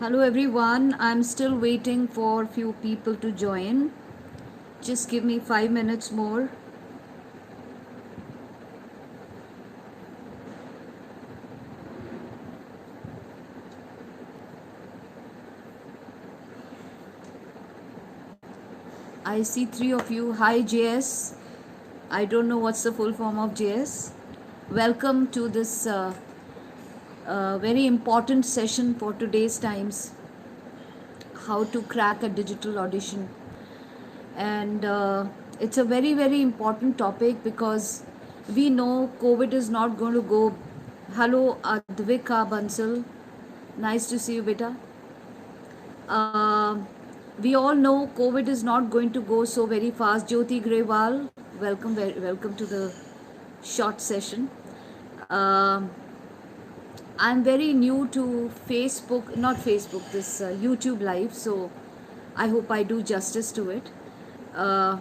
Hello everyone. I'm still waiting for few people to join. Just give me 5 minutes more. I see 3 of you. Hi JS. I don't know what's the full form of JS. Welcome to this very important session for today's times, how to crack a digital audition. And it's a very very important topic because we know COVID is not going to go. Hello Advika Bansal. Nice to see you, beta. Um we all know COVID is not going to go so very fast. Jyoti Grewal, welcome to the short session. Um I'm very new to Facebook, not Facebook, this YouTube live, so I hope I do justice to it. Uh,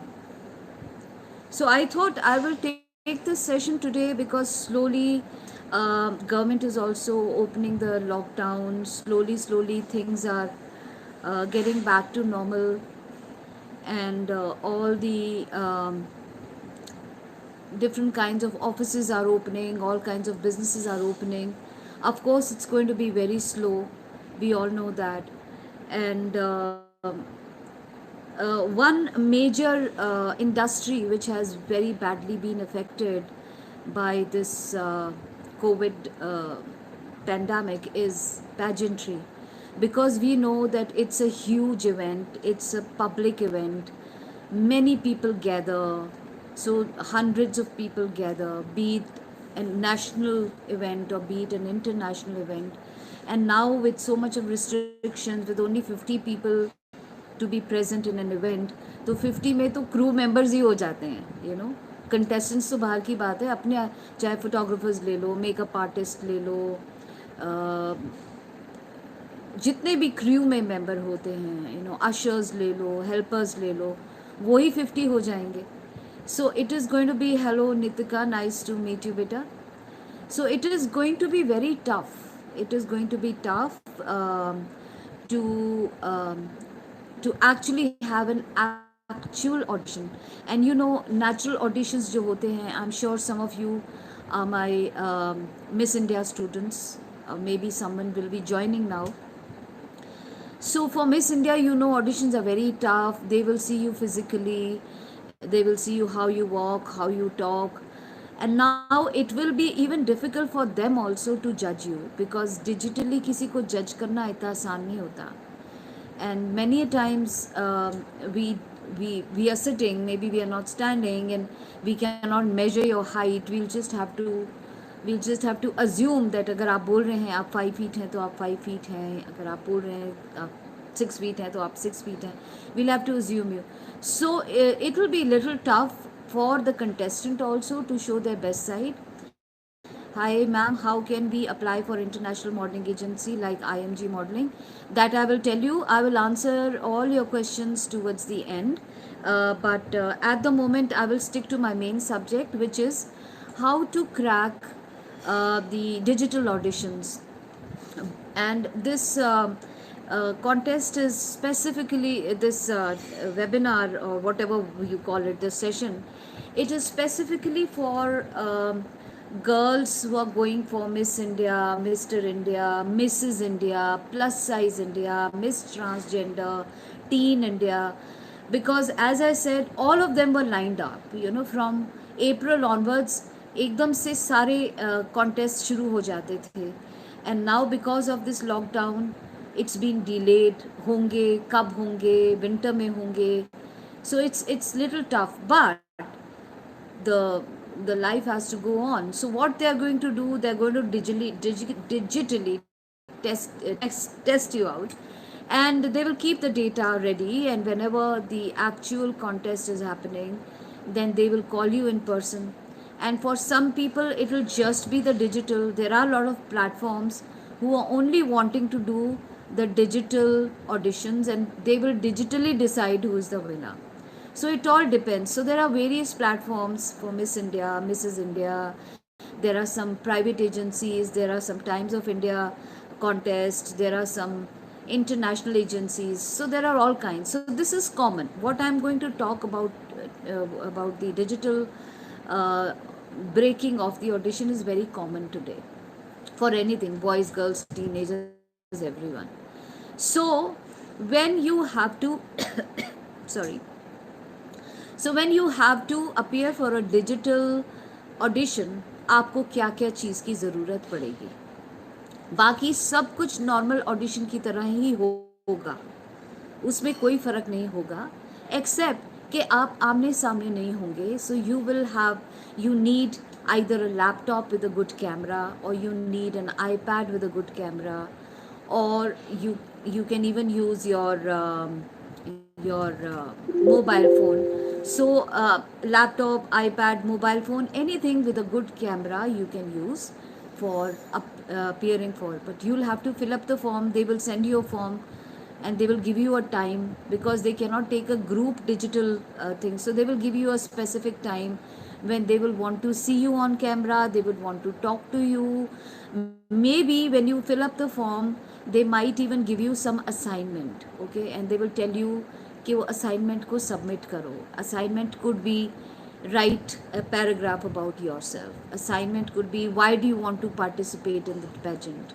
so I thought I will take this session today because slowly government is also opening the lockdown. Slowly things are getting back to normal, and all the different kinds of offices are opening, all kinds of businesses are opening. Of course it's going to be very slow, we all know that. And one major industry which has very badly been affected by this COVID pandemic is pageantry, because we know that it's a huge event, it's a public event, many people gather, so hundreds of people gather, be it a national event or be it an international event. And now with so much of restrictions, with only 50 people to be present in an event, तो 50 में तो crew members ही हो जाते हैं, contestants तो बाहर की बात है, अपने चाहे फोटोग्राफर्स ले लो, मेकअप आर्टिस्ट ले लो, जितने भी क्रू में मेंबर होते हैं, अशर्स ले लो, हेल्पर्स ले लो, वही 50 हो जाएंगे. So it is going to be, hello Nitika, nice to meet you beta. So it is going to be very tough. It is going to be tough to actually have an actual audition. And natural auditions जो होते हैं, I'm sure some of you are my Miss India students. Maybe someone will be joining now. So for Miss India, auditions are very tough. They will see you physically, they will see you how you walk, how you talk. And now it will be even difficult for them also to judge you, because digitally किसी को judge करना इतना आसान नहीं होता. And many a times we are sitting, maybe we are not standing, and we cannot measure your height. We'll just have to assume that अगर आप बोल रहे हैं आप 5 feet हैं तो आप 5 feet हैं, अगर आप बोल रहे हैं आप 6 feet हैं तो आप 6 feet हैं. We'll have to assume you. So it will be little tough for the contestant also to show their best side. Hi ma'am, how can we apply for international modeling agency like IMG Modeling? That I will tell you. I will answer all your questions towards the end. But at the moment, I will stick to my main subject, which is how to crack the digital auditions. And this contest is specifically, this webinar or whatever you call it, this session, it is specifically for girls who are going for Miss India, Mr. India, Mrs. India, plus size India, Miss Transgender, Teen India. Because as I said, all of them were lined up, from April onwards, एकदम से सारे contest शुरू हो जाते थे. And now because of this lockdown, it's been delayed. होंगे कब होंगे, winter में होंगे. So it's little tough, but the life has to go on. So what they are going to do, they're going to digitally test you out, and they will keep the data ready, and whenever the actual contest is happening, then they will call you in person. And for some people it will just be the digital. There are a lot of platforms who are only wanting to do the digital auditions, and they will digitally decide who is the winner. So it all depends. So there are various platforms for Miss India, Mrs. India. There are some private agencies, there are some Times of India contests, there are some international agencies. So there are all kinds. So this is common. What I'm going to talk about the digital uh, breaking of the audition is very common today for anything, boys, girls, teenagers, everyone. So when you have to sorry, so when you have to appear for a digital audition, आपको क्या क्या चीज़ की ज़रूरत पड़ेगी? बाकी सब कुछ normal audition की तरह ही होगा, उसमें कोई फ़र्क नहीं होगा, एक्सेप्ट कि आप आमने सामने नहीं होंगे. सो you need either a laptop with a good camera, or you need an iPad with a good camera, or you can even use your mobile phone. So laptop, iPad, mobile phone, anything with a good camera you can use for appearing for. But you'll have to fill up the form. They will send you a form and they will give you a time, because they cannot take a group digital thing. So they will give you a specific time when they will want to see you on camera, they would want to talk to you. Maybe when you fill up the form, they might even give you some assignment, okay, and they will tell you कि वो assignment को submit करो. Assignment could be write a paragraph about yourself. Assignment could be why do you want to participate in the pageant.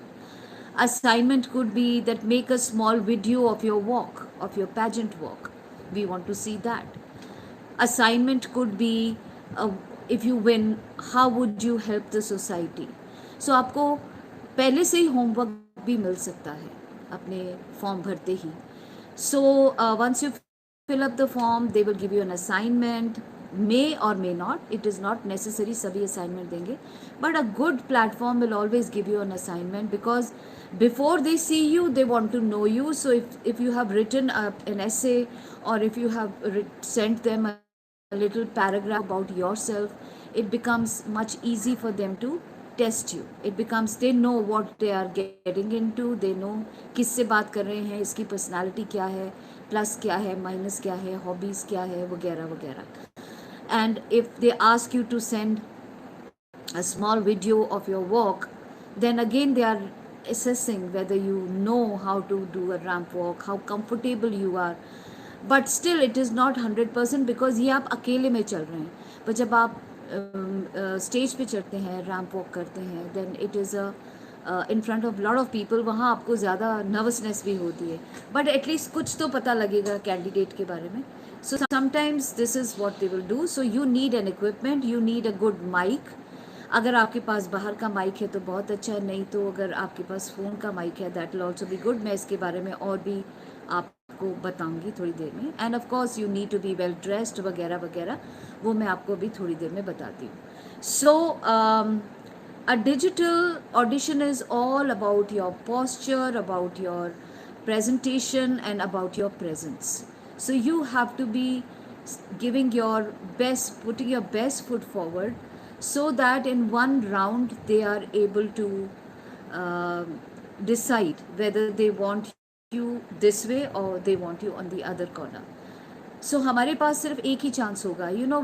Assignment could be that make a small video of your walk, of your pageant walk. We want to see that. Assignment could be if you win, how would you help the society. So आपको पहले से ही homework भी मिल सकता है अपने form भरते ही. So once you fill up the form, they will give you an assignment. May or may not, it is not necessary सभी assignment देंगे, but a good platform will always give you an assignment, because before they see you, they want to know you. So if you have written an essay, or if you have sent them a little paragraph about yourself, it becomes much easy for them to test you. It becomes, they know what they are getting into, they know किससे बात कर रहे हैं, इसकी personality क्या है, plus क्या है, minus क्या है, hobbies क्या है, वगैरह वगैरह. And if they ask you to send a small video of your walk, then again they are assessing whether you know how to do a ramp walk, how comfortable you are. But still it is not 100%, because ये आप अकेले में चल रहे हैं. पर जब आप स्टेज पे चढ़ते हैं, रैम्प वॉक करते हैं, then it is in front of lot of people, वहाँ आपको ज़्यादा नर्वसनेस भी होती है, बट एटलीस्ट कुछ तो पता लगेगा कैंडिडेट के बारे में. So sometimes this is what they will do. So you need an equipment, you need a good mike. अगर आपके पास बाहर का माइक है तो बहुत अच्छा है, नहीं तो अगर आपके पास फ़ोन का माइक है, that will also be good. मैं इसके बारे में और भी आपको बताऊंगी थोड़ी देर में. And of course you need to be well dressed वगैरह वगैरह, वो मैं आपको अभी थोड़ी देर में बताती हूँ. सो a digital audition is all about your posture, about your presentation, and about your presence. So you have to be giving your best, putting your best foot forward, so that in one round they are able to decide whether they want you this way or they want you on the other corner. So हमारे पास सिर्फ एक ही chance होगा. You know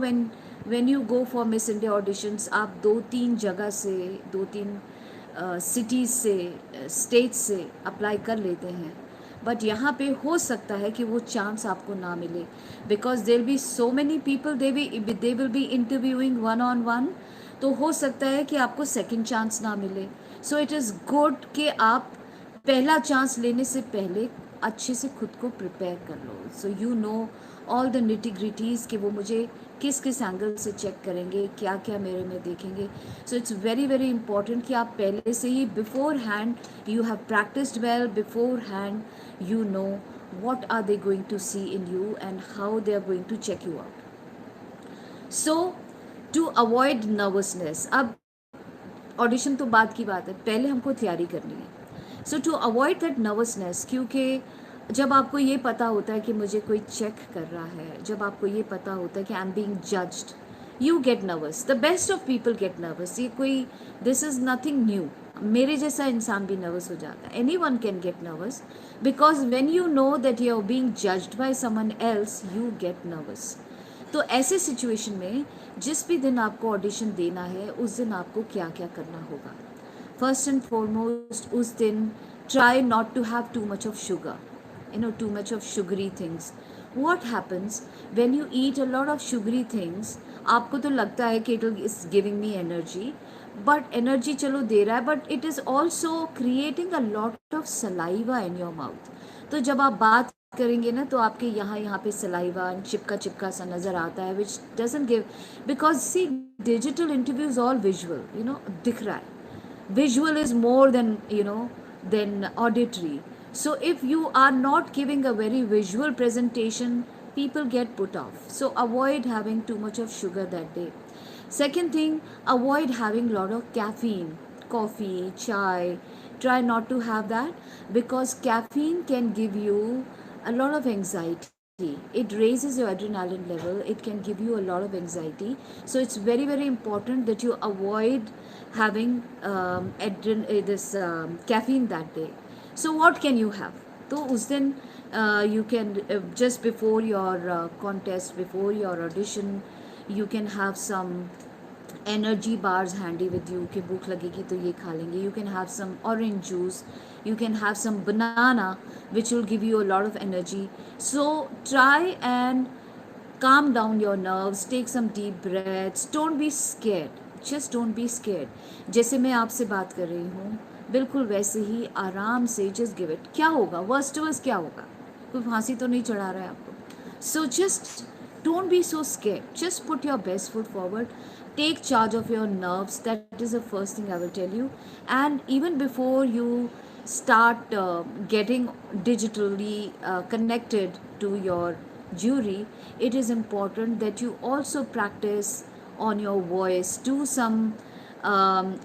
when you go for Miss India auditions, आप 2-3 जगह से, 2-3 cities से, state से apply कर लेते हैं, बट यहाँ पे हो सकता है कि वो चांस आपको ना मिले, because there be so many people, they will be interviewing 1-on-1. तो हो सकता है कि आपको सेकंड चांस ना मिले. सो इट इज़ गुड कि आप पहला चांस लेने से पहले अच्छे से खुद को प्रिपेयर कर लो. So you know all the nitty-gritties कि वो मुझे किस किस एंगल से चेक करेंगे, क्या क्या मेरे में देखेंगे. So it's very very important कि आप पहले से ही beforehand you have practised well, beforehand you know what are they going to see in you and how they are going to check you out. So to avoid nervousness, अब audition तो बाद की बात है, पहले हमको तैयारी करनी है. सो टू अवॉइड दैट नर्वसनेस, क्योंकि जब आपको ये पता होता है कि मुझे कोई चेक कर रहा है, जब आपको ये पता होता है कि I am being judged, you get nervous. The best of people get nervous. ये कोई, दिस इज़ नथिंग न्यू. मेरे जैसा इंसान भी नर्वस हो जाता है. Anyone can get nervous, because when you know that you are being judged by someone else, you get nervous. तो ऐसे सिचुएशन में जिस भी दिन आपको ऑडिशन देना है, उस दिन आपको क्या क्या करना होगा. फर्स्ट एंड फॉरमोस्ट, उस दिन try not to have too much of sugar, too much of sugary things. What happens when you eat a lot of sugary things? आपको तो लगता है कि it is giving me energy, but energy चलो दे रहा है, but it is also creating a lot of saliva in your mouth. तो जब आप बात करेंगे ना तो आपके यहाँ पे सलाइवा चिपका चिपका सा नज़र आता है, which doesn't give, because see digital interview is all visual, दिख रहा है. Visual is more than auditory. So if you are not giving a very visual presentation, people get put off. So avoid having too much of sugar that day. Second thing, avoid having a lot of caffeine, coffee, chai. Try not to have that, because caffeine can give you a lot of anxiety. It raises your adrenaline level. It can give you a lot of anxiety. So it's very, very important that you avoid having this caffeine that day. So what can you have? So उस दिन you can just before your contest, before your audition, you can have some energy bars handy with you कि भूख लगेगी तो ये खा लेंगे. You can have some orange juice, you can have some banana which will give you a lot of energy. So try and calm down your nerves, take some deep breaths, don't be scared, just don't be scared. जैसे मैं आपसे बात कर रही हूँ बिल्कुल वैसे ही आराम से just give it. क्या होगा, worst to worst क्या होगा, कोई फांसी तो नहीं चढ़ा रहा है आपको. So just don't be so scared, just put your best foot forward. Take charge of your nerves. That is the first thing I will tell you. And even before you start getting digitally connected to your jury, it is important that you also practice on your voice. Do some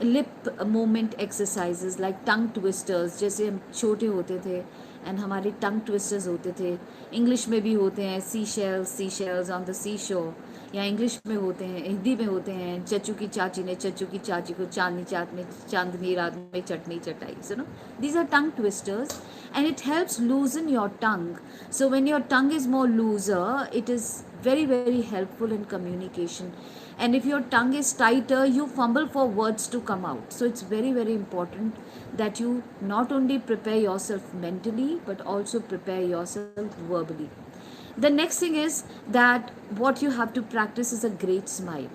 lip movement exercises like tongue twisters. जैसे हम छोटे होते थे and हमारे टंग twisters होते थे, English में भी होते हैं, sea shells on the sea shore, या इंग्लिश में होते हैं, हिंदी में होते हैं, चच्चू की चाची ने चच्चू की चाची को चांदनी रात में चटनी चटाई. So no, these are tongue twisters and it helps loosen your tongue. So when your tongue is more looser, it is very, very helpful in communication. And if your tongue is tighter, you fumble for words to come out. So it's very, very important that you not only prepare yourself mentally but also prepare yourself verbally. The next thing is that what you have to practice is a great smile,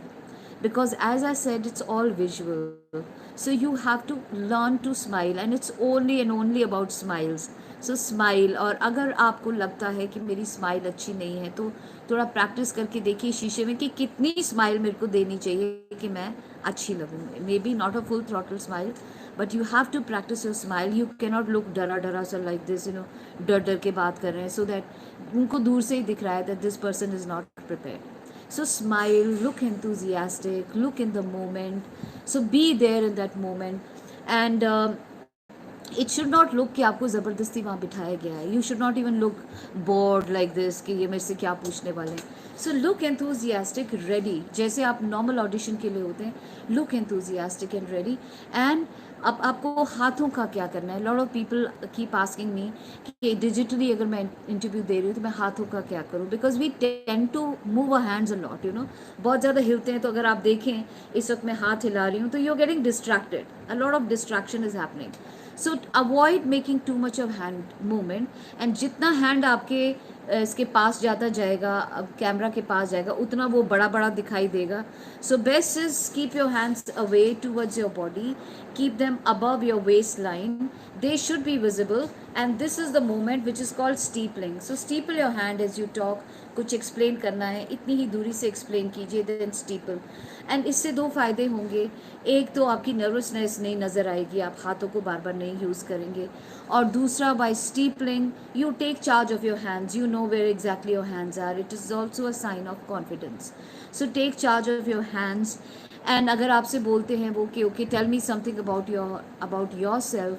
because as I said, it's all visual. So you have to learn to smile, and it's only and only about smiles. So smile. और अगर आपको लगता है कि मेरी smile अच्छी नहीं है तो थोड़ा प्रैक्टिस करके देखिए शीशे में कि कितनी स्माइल मेरे को देनी चाहिए कि मैं अच्छी लगूँ. Maybe not a full throttle smile, but you have to practice your smile. You cannot look डरा सा लाइक दिस, डर के बात कर रहे हैं, सो दैट उनको दूर से ही दिख रहा है that this person is not prepared. So smile, look enthusiastic, look in the moment. So be there in that moment. And it should not look कि आपको ज़बरदस्ती वहाँ बिठाया गया है. You should not even look bored like this कि ये मेरे से क्या पूछने वाले हैं. So look enthusiastic, ready. जैसे आप normal audition के लिए होते हैं, look enthusiastic and ready. And अब आपको हाथों का क्या करना है. Lot of people keep asking me कि digitally अगर मैं interview दे रही हूँ तो मैं हाथों का क्या करूँ, because we tend to move our hands a lot, बहुत ज़्यादा हिलते हैं. तो अगर आप देखें इस वक्त मैं हाथ हिला रही हूँ तो you're getting distracted. A lot of distraction is happening. So avoid making too much of hand movement. And जितना hand आपके इसके पास जाता जाएगा, कैमरा के पास जाएगा, उतना वो बड़ा बड़ा दिखाई देगा. So best is keep your hands away towards your body, keep them above your waistline. They should be visible, and this is the moment which is called steepling. So steeple your hand as you talk. कुछ explain करना है, इतनी ही दूरी से explain कीजिए, then steeple. And इससे दो फ़ायदे होंगे. एक तो आपकी नर्वसनेस नहीं नज़र आएगी, आप हाथों को बार बार नहीं यूज़ करेंगे. और दूसरा, by steepling you take charge of your hands, you know where exactly your hands are. It is also a sign of confidence. So take charge of your hands. And अगर आपसे बोलते हैं वो कि okay tell me something about yourself,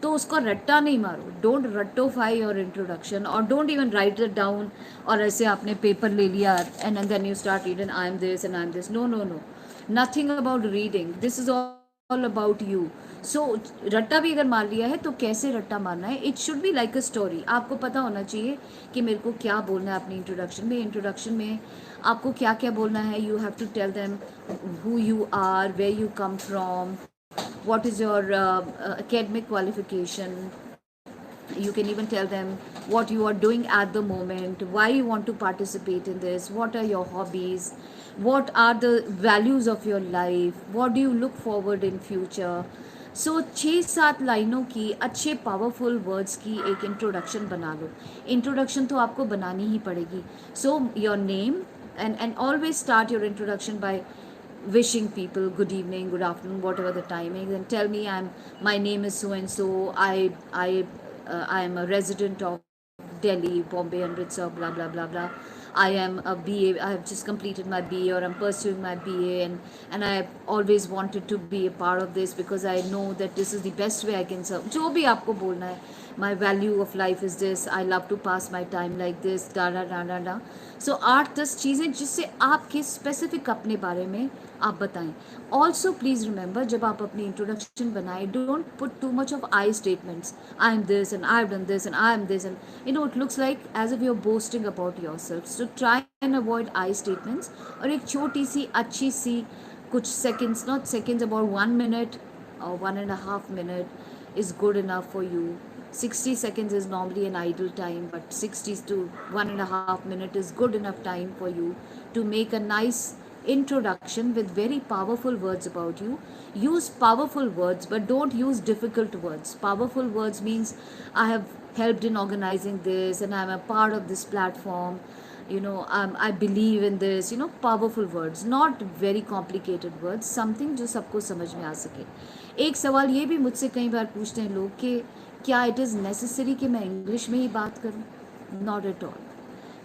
तो उसको रट्टा नहीं मारो. डोंट रट्टोफाई योर इंट्रोडक्शन, और don't even write it down और ऐसे आपने पेपर ले लिया and then you start reading I am this and I am this. No no no, nothing about reading. This is all about you. So रट्टा भी अगर मार लिया है तो कैसे रट्टा मारना है. It should be like a story. आपको पता होना चाहिए कि मेरे को क्या बोलना है अपनी इंट्रोडक्शन में आपको क्या क्या बोलना है. You have to tell them who you are, where you come from, what is your academic qualification, You can even tell them what you are doing at the moment, why you want to participate in this, what are your hobbies, what are the values of your life, what do you look forward in future. सो 6-7 लाइनों की अच्छे powerful words की एक introduction बना लो. Introduction तो आपको बनानी ही पड़ेगी. So your name and always start your introduction by wishing people good evening, good afternoon, whatever the timing, and tell me my name is so and so. I am a resident of Delhi, Bombay, Amritsar, blah blah blah blah. I am a BA. I have just completed my BA, or I'm pursuing my BA, and I always wanted to be a part of this because I know that this is the best way I can serve. जो भी आपको बोलना है, my value of life is this. I love to pass my time like this. Da da da da da. So 8-10 चीज़ें जिससे आपके specific अपने बारे में आप बताएं. ऑल्सो प्लीज़ रिमेंबर, जब आप अपनी इंट्रोडक्शन बनाएं, don't put too much of I statements. I am this and I have done this and I am this, and it looks like as if you are boasting about yourself. So try and avoid I statements. और एक छोटी सी अच्छी सी कुछ seconds, not seconds, about 1 minute or 1.5 minute is good enough for you. 60 seconds is normally an idle time, but 60 to 1.5 minute is good enough time for you to make a nice introduction with very powerful words about you. Use powerful words, but don't use difficult words. Powerful words means I have helped in organizing this and I'm a part of this platform. I believe in this. Powerful words, not very complicated words. Something जो सबको समझ में आ सके. एक सवाल ये भी मुझसे कई बार पूछते हैं लोग कि क्या इट इज़ नेसेसरी कि मैं इंग्लिश में ही बात करूं? Not at all.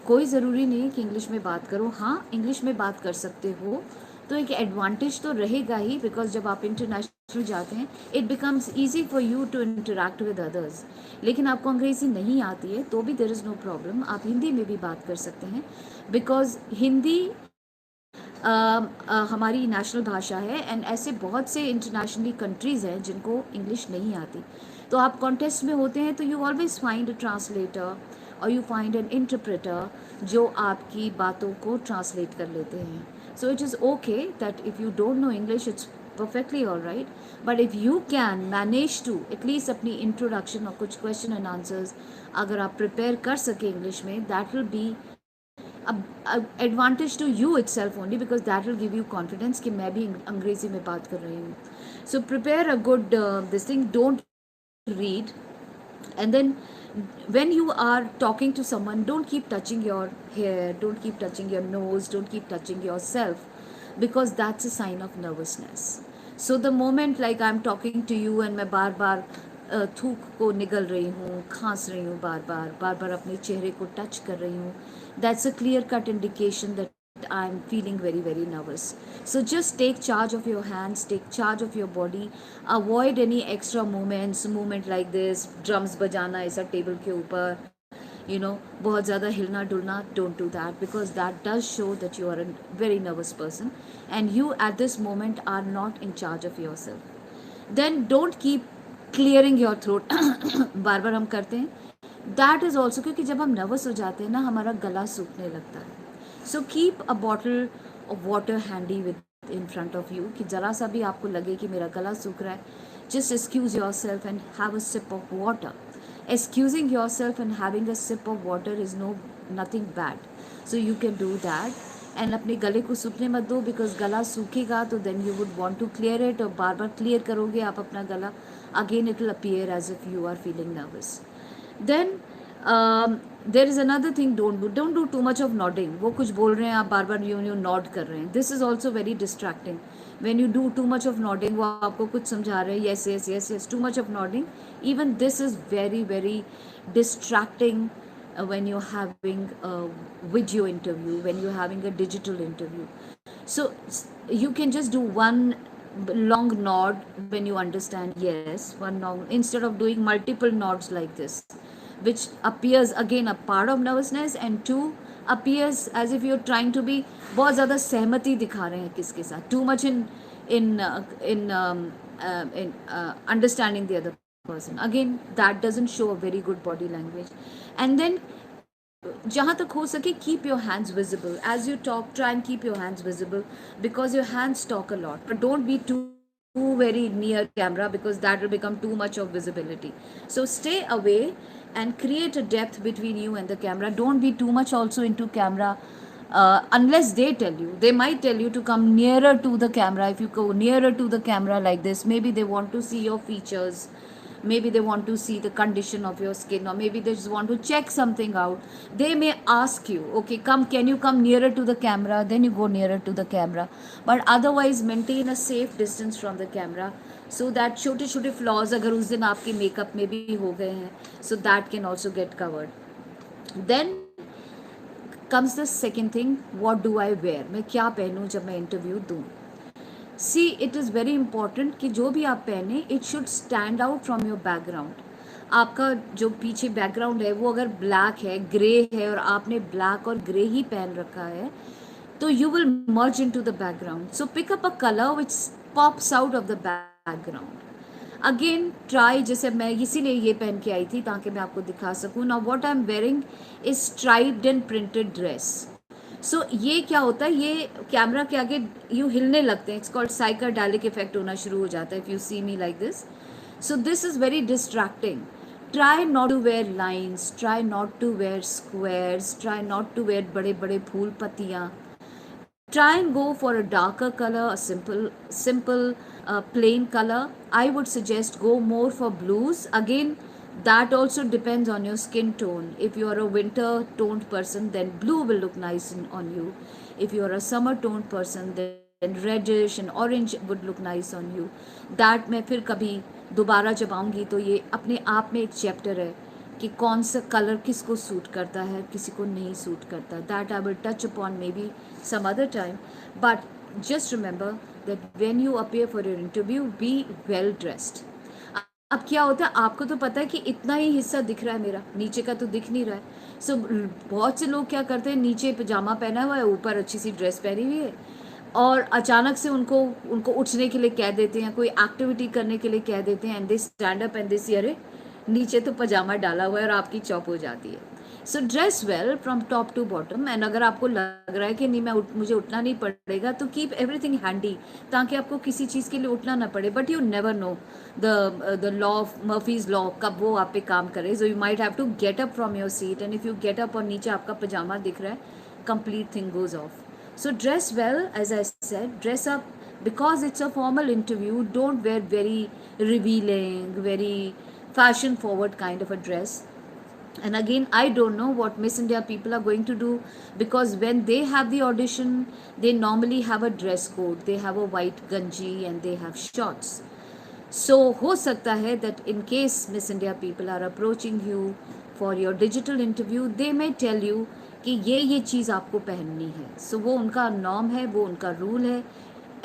कोई ज़रूरी नहीं है कि इंग्लिश में बात करो. हाँ, इंग्लिश में बात कर सकते हो तो एक एडवांटेज तो रहेगा ही, बिकॉज जब आप इंटरनेशनल जाते हैं it becomes easy for you to interact with others. लेकिन आपको अंग्रेज़ी नहीं आती है तो भी देयर इज़ नो प्रॉब्लम. आप हिंदी में भी बात कर सकते हैं, बिकॉज हिंदी हमारी नेशनल भाषा है. एंड ऐसे बहुत से इंटरनेशनली कंट्रीज़ हैं जिनको इंग्लिश नहीं आती. तो आप कॉन्टेस्ट में होते हैं तो you always find a translator और यू फाइंड एन इंटरप्रेटर जो आपकी बातों को ट्रांसलेट कर लेते हैं. सो it is okay that if you don't know English, it's perfectly all right, but if you can manage to at least अपनी introduction और कुछ क्वेश्चन एंड आंसर्स अगर आप प्रिपेयर कर सके इंग्लिश में, that will be advantage to you itself only, because that will give you confidence कि मैं भी अंग्रेजी में बात कर रही हूँ. So prepare a good this thing, don't read, and then when you are talking to someone, don't keep touching your hair, don't keep touching your nose, don't keep touching yourself, because that's a sign of nervousness. So the moment like I'm talking to you and मैं बार बार थूक को निगल रही हूँ, खांस रही हूँ, बार बार अपने चेहरे को टच कर रही हूँ, that's a clear cut indication that I'm feeling very very nervous. So just take charge of your hands, take charge of your body, avoid any extra movement like this, drums बजाना ऐसा table के ऊपर, बहुत ज़्यादा हिलना डुलना. Don't do that, because that does show that you are a very nervous person and you at this moment are not in charge of yourself. Then don't keep clearing your throat. बार बार हम करते हैं. That is also क्योंकि जब हम nervous हो जाते हैं ना, हमारा गला सूखने लगता है. So keep a bottle of water handy with in front of you, कि ज़रा सा भी आपको लगे कि मेरा गला सूख रहा है, just excuse yourself and have a sip of water. Excusing yourself and having a sip of water is nothing bad. So you can do that. And अपने गले को सूखने मत दो, because गला सूखेगा तो then you would want to clear it, और बार बार clear करोगे आप अपना गला, again it will appear as if you are feeling nervous. Then there is another thing, don't do too much of nodding. वो कुछ बोल रहे हैं, आप बार बार you nod कर रहे हैं. This is also very distracting. When you do too much of nodding, वो आपको कुछ समझा रहे हैं, yes, too much of nodding, even this is very very distracting when you're having a video interview, when you're having a digital interview. So you can just do one long nod when you understand, yes, one long, instead of doing multiple nods like this, which appears again a part of nervousness, and two appears as if you're trying to be बहुत ज़्यादा सहमति दिखा रहे हैं किसके साथ, too much in understanding the other person. Again, that doesn't show a very good body language. And then जहाँ तक हो सके, keep your hands visible as you talk. Try and keep your hands visible, because your hands talk a lot, but don't be too very near camera, because that will become too much of visibility. So stay away and create a depth between you and the camera. Don't be too much also into camera, unless they tell you. They might tell you to come nearer to the camera. If you go nearer to the camera like this, maybe they want to see your features, maybe they want to see the condition of your skin, or maybe they just want to check something out. They may ask you, okay, come, can you come nearer to the camera? Then you go nearer to the camera. But otherwise maintain a safe distance from the camera, so that छोटे छोटे flaws अगर उस दिन आपके makeup में भी हो गए हैं, so that can also get covered. Then comes the second thing, what do I wear? मैं क्या पहनूं जब मैं इंटरव्यू दूं? सी, इट इज़ वेरी इंपॉर्टेंट कि जो भी आप पहने, it should stand out from your background. आपका जो पीछे बैकग्राउंड है वो अगर ब्लैक है, ग्रे है, और आपने ब्लैक और ग्रे ही पहन रखा है, तो you will merge into the background. So pick up a colour which pops out of the background. Again try, जैसे मैं इसीलिए ये पहन के आई थी ताकि मैं आपको दिखा सकूँ. Now what I am wearing is striped and printed dress. So ये क्या होता है, ये कैमरा के आगे यू हिलने लगते हैं. इट्स कॉल्ड साइकाडेलिक इफेक्ट होना शुरू हो जाता है if you see me like this. So this is very distracting. Try not to wear lines, try not to wear squares, try not to wear बड़े बड़े फूल पत्तियाँ. Try and go for a darker color, a simple plain color. I would suggest go more for blues. Again, that also depends on your skin tone. If you are a winter toned person, then blue will look nice on you. If you are a summer toned person, then reddish and orange would look nice on you. That मैं फिर कभी दोबारा जब आऊँगी तो ये अपने आप में एक चैप्टर है कि कौन सा कलर किसको सूट करता है, किसी को नहीं सूट करता. That I will touch upon may be some other time. But just remember that when you appear for your interview, be well dressed. अब क्या होता है, आपको तो पता है कि इतना ही हिस्सा दिख रहा है मेरा, नीचे का तो दिख नहीं रहा है. सो बहुत से लोग क्या करते हैं, नीचे पजामा पहना हुआ है, ऊपर अच्छी सी ड्रेस पहनी हुई है, और अचानक से उनको उठने के लिए कह देते हैं, कोई एक्टिविटी करने के लिए कह देते हैं, and they stand up and they see, अरे नीचे तो पजामा डाला हुआ है, और आपकी चॉप हो जाती है. So dress well from top to bottom. And अगर आपको लग रहा है कि नहीं मुझे उठना नहीं पड़ेगा, तो कीप एवरीथिंग हैंडी ताकि आपको किसी चीज़ के लिए उठना ना पड़े. But you never know the law of Murphy's law कब वो आप पे काम करे. So you might have to get up from your seat, and if you get up और नीचे आपका पजामा दिख रहा है, complete thing goes off. So dress well, as I said, dress up because it's a formal interview. Don't wear very revealing, very fashion forward kind of a dress. And again, I don't know what Miss India people are going to do, because when they have the audition, they normally have a dress code. They have a white ganji and they have shorts. So हो सकता है that in case Miss India people are approaching you for your digital interview, they may tell you कि ये चीज़ आपको पहननी है. सो वो उनका नॉर्म है, वो उनका रूल है.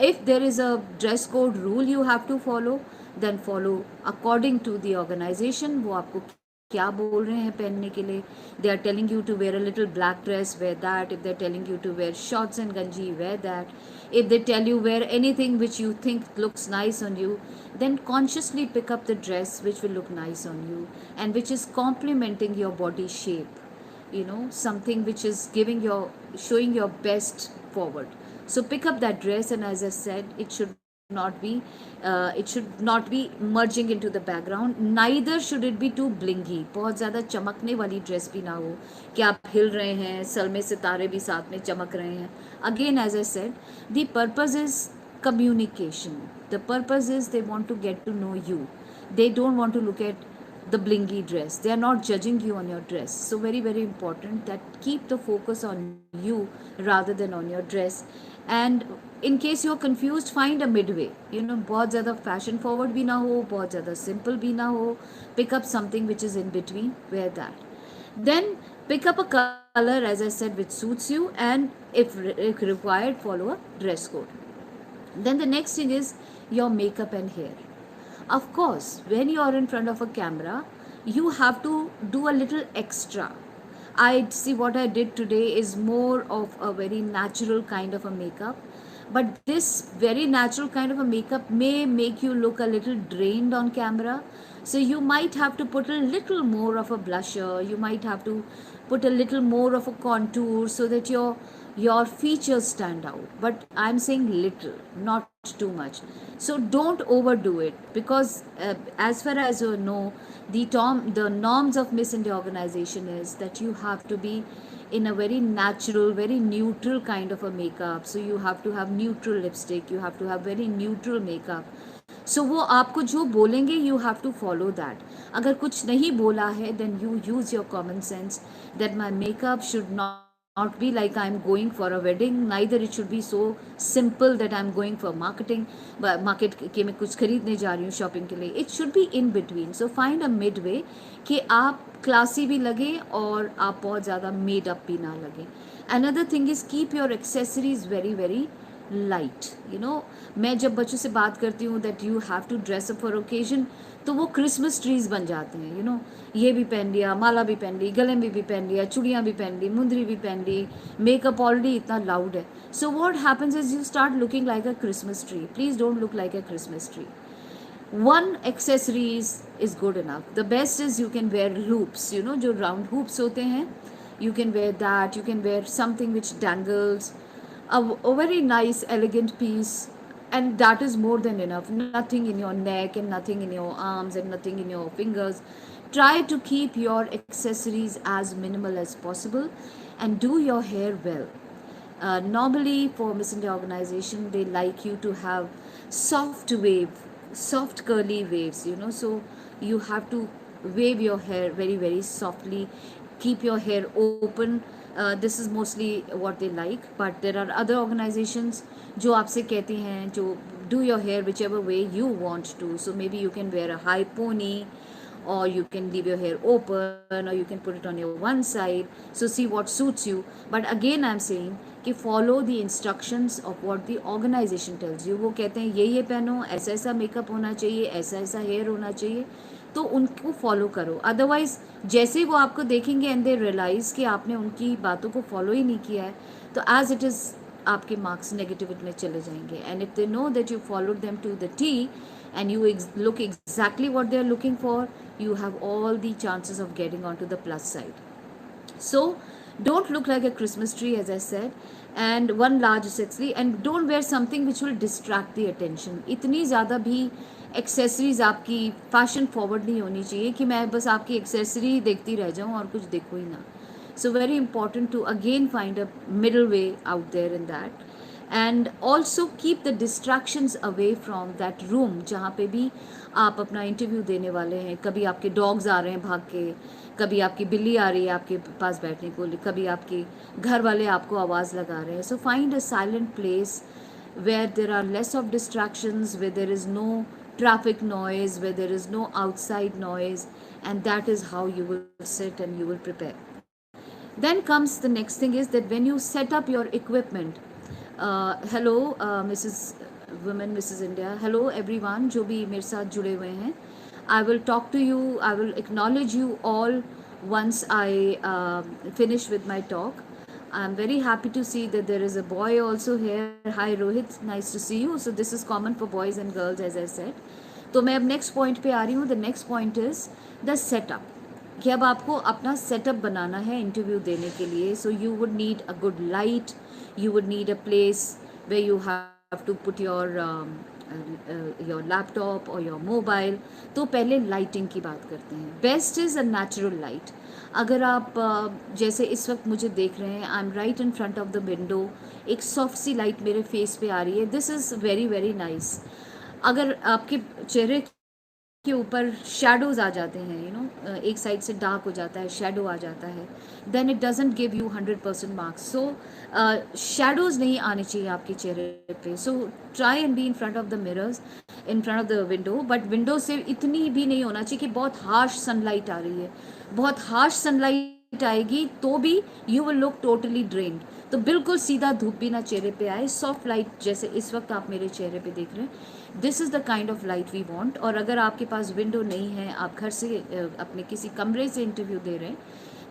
If there is a dress code rule you have to follow, then follow according to the organisation. वो आपको क्या बोल रहे हैं पहनने के लिए. They are telling you to wear a little black dress, wear that. If they are telling you to wear shorts and ganji, wear that. If they tell you wear anything which you think looks nice on you, then consciously pick up the dress which will look nice on you and which is complementing your body shape. Something which is showing your best forward. So pick up that dress, and as I said, it should not be merging into the background. Neither should it be too blingy. बहुत ज़्यादा चमकने वाली dress भी ना हो कि आप हिल रहे हैं, सर में सितारे भी साथ में चमक रहे हैं. Again, as I said, the purpose is communication. The purpose is they want to get to know you. They don't want to look at the blingy dress. They are not judging you on your dress. So very, very important that keep the focus on you rather than on your dress. And in case you are confused, find a midway. बहुत ज़्यादा fashion forward भी ना हो, बहुत ज़्यादा simple भी ना हो. Pick up something which is in between. Wear that. Then pick up a color, as I said, which suits you, and if required, follow a dress code. Then the next thing is your makeup and hair. Of course, when you are in front of a camera, you have to do a little extra. What I did today is more of a very natural kind of a makeup, but this very natural kind of a makeup may make you look a little drained on camera. So you might have to put a little more of a blusher, you might have to put a little more of a contour so that your features stand out, but I'm saying little, not too much. So don't overdo it, because as far as you know, the norms of Miss India organization is that you have to be in a very natural, very neutral kind of a makeup. So you have to have neutral lipstick, you have to have very neutral makeup. सो वो आपको जो बोलेंगे you have to follow that. अगर कुछ नहीं बोला है then you use your common sense that my makeup should not be like I'm going for a wedding, neither it should be so simple that I'm going for market के मैं कुछ खरीदने जा रही हूँ शॉपिंग के लिए. It should be in between. So find a mid way कि आप क्लासी भी लगे और आप बहुत ज़्यादा मेड अप भी ना लगे. Another thing is keep your accessories very very light. मैं जब बच्चों से बात करती हूँ that you have to dress up for occasion, तो वो क्रिसमस ट्रीज बन जाते हैं. ये भी पहन लिया, माला भी पहन ली, गले में भी पहन लिया, चूड़ियाँ भी पहन ली, मुंदरी भी पहन ली, मेकअप ऑलरेडी इतना लाउड है. So what happens is you start looking like a Christmas tree. Please don't look like a Christmas tree. One accessories is good enough. The best is you can wear loops, जो round hoops होते हैं. You can wear that. You can wear something which dangles. A very nice, elegant piece, and that is more than enough. Nothing in your neck, and nothing in your arms, and nothing in your fingers. Try to keep your accessories as minimal as possible, and do your hair well. Normally for Miss India organization, they like you to have soft curly waves, so you have to wave your hair very very softly. Keep your hair open. This is mostly what they like, but there are other organizations जो आपसे कहती हैं जो do your hair whichever way you want to. So maybe you can wear a high pony, or you can leave your hair open, or you can put it on your one side. So see what suits you. But again I'm saying कि follow the instructions of what the organization tells you. वो कहते हैं ये पहनो, ऐसा ऐसा makeup होना चाहिए, ऐसा ऐसा हेयर होना चाहिए, तो उनको फॉलो करो. अदरवाइज जैसे ही वो आपको देखेंगे एंड दे रियलाइज़ कि आपने उनकी बातों को फॉलो ही नहीं किया है, तो एज इट इज़ आपके मार्क्स नेगेटिविटी में चले जाएंगे. And if they know that you followed them to the T and you look exactly what they are looking for, you have all the chances of getting onto the plus side. So don't look like a Christmas tree, as I said, and one large accessory, and don't wear something which will distract the attention. इतनी ज़्यादा भी accessories आपकी fashion forward नहीं होनी चाहिए कि मैं बस आपकी एक्सेसरी देखती रह जाऊँ और कुछ देखो ही ना. So very important to again find a middle way out there in that. And also keep the distractions away from that room जहाँ पे भी आप अपना इंटरव्यू देने वाले हैं. कभी आपके डॉग्स आ रहे हैं भाग के, कभी आपकी बिल्ली आ रही है आपके पास बैठने को, कभी आपके घर वाले आपको आवाज़ लगा रहे हैं. So find a silent place where there are less of distractions, where there is no traffic noise, where there is no outside noise, and that is how you will sit and you will prepare. Then comes the next thing is that when you set up your equipment, hello Mrs. Women, Mrs. India, hello everyone जो भी मेरे साथ जुड़े हुए हैं. I will talk to you, I will acknowledge you all once I finish with my talk. I'm very happy to see that there is a boy also here. Hi Rohit, nice to see you. So this is common for boys and girls, as I said. तो मैं अब next point पे आ रही हूँ. The next point is the setup, कि अब आपको अपना सेटअप बनाना है इंटरव्यू देने के लिए. So you would need a good light, you would need a place where you have to put your laptop और योर मोबाइल. तो पहले लाइटिंग की बात करते हैं. Best is a natural light. अगर आप जैसे इस वक्त मुझे देख रहे हैं, I am right in front of the window, एक सॉफ्ट सी लाइट मेरे फेस पे आ रही है. This is very very nice. अगर आपके चेहरे के ऊपर शेडोज़ आ जाते हैं, एक साइड से डार्क हो जाता है, शेडो आ जाता है, then it doesn't give you 100% marks. So shadows नहीं आने चाहिए आपके चेहरे पे. So try and be in front of the mirrors, in front of the window, but window से इतनी भी नहीं होना चाहिए कि बहुत हार्श सनलाइट आ रही है. बहुत हार्श सनलाइट आएगी तो भी you will look totally drained. तो बिल्कुल सीधा धूप भी ना चेहरे पे आए, सॉफ्ट लाइट जैसे इस वक्त आप मेरे चेहरे पे देख रहे हैं. This is the kind of light we want. और अगर आपके पास विंडो नहीं है, आप घर से अपने किसी कमरे से इंटरव्यू दे रहे हैं,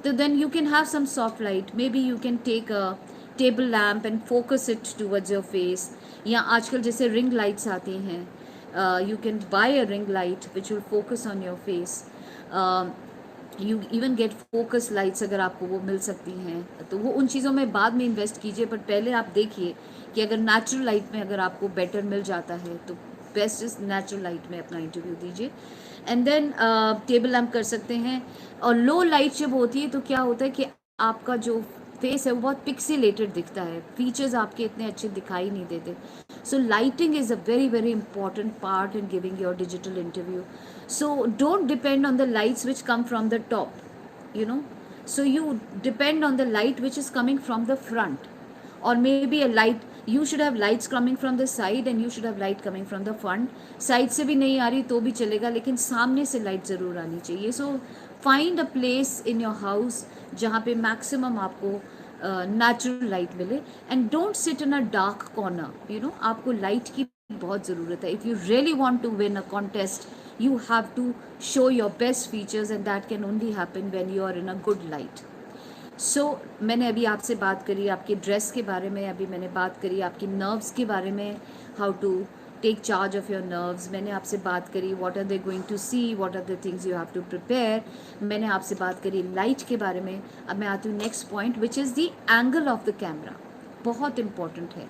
तो then you can have some soft light. Maybe you can take a table lamp and focus it towards your face. या आजकल जैसे रिंग लाइट्स आती हैं, you can buy a ring light which will focus on your face. You even get focus lights, अगर आपको वो मिल सकती हैं तो वो उन चीज़ों में बाद में इन्वेस्ट कीजिए, पर पहले आप देखिए कि अगर नेचुरल लाइट में अगर आपको बेटर मिल जाता है तो बेस्ट इज नेचुरल लाइट में अपना इंटरव्यू दीजिए। एंड देन टेबल लैम्प कर सकते हैं। और लो लाइट जब होती है तो क्या होता है कि आपका जो फेस है वो बहुत पिक्सीलेटेड दिखता है, फीचर्स आपके इतने अच्छे दिखाई नहीं देते। So lighting is a very very important part in giving your digital interview. So don't depend on the lights which come from the top, you know. So you depend on the light which is coming from the front, or maybe a light, you should have lights coming from the side and you should have light coming from the front. Side से भी नहीं आ रही तो भी चलेगा, लेकिन सामने से लाइट ज़रूर आनी चाहिए. So find a place in your house जहाँ पे मैक्सिमम आपको नेचुरल लाइट मिले. And don't sit in a dark corner, you know. आपको लाइट की बहुत ज़रूरत है. If you really want to win a contest, you have to show your best features, and that can only happen when you are in a good light. So मैंने अभी आपसे बात करी आपके ड्रेस के बारे में, अभी मैंने बात करी आपकी नर्व्स के बारे में, how to take charge of your nerves. मैंने आपसे बात करी what are they going to see, what are the things you have to prepare. मैंने आपसे बात करी लाइट के बारे में. अब मैं आती हूँ next point, which is the angle of the camera. बहुत इंपॉर्टेंट है.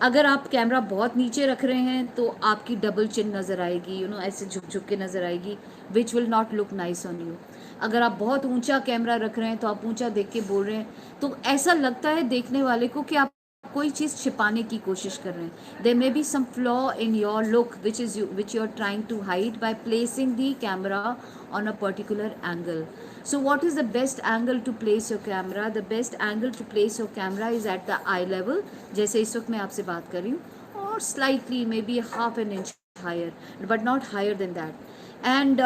अगर आप कैमरा बहुत नीचे रख रहे हैं तो आपकी डबल चिन नज़र आएगी, यू नो, ऐसे झुक झुक के नज़र आएगी, which will not look nice on you. अगर आप बहुत ऊंचा कैमरा रख रहे हैं तो आप ऊंचा देख के बोल रहे हैं तो ऐसा लगता है देखने वाले को कि आप कोई चीज़ छिपाने की कोशिश कर रहे हैं. There may B some flaw in your look which you are trying to hide by placing the camera on a particular angle. So what is the best angle to place your camera? The best angle to place your camera is at the eye level, जैसे इस वक्त मैं आपसे बात कर रही हूँ, और slightly maybe half an inch higher, but not higher than that. And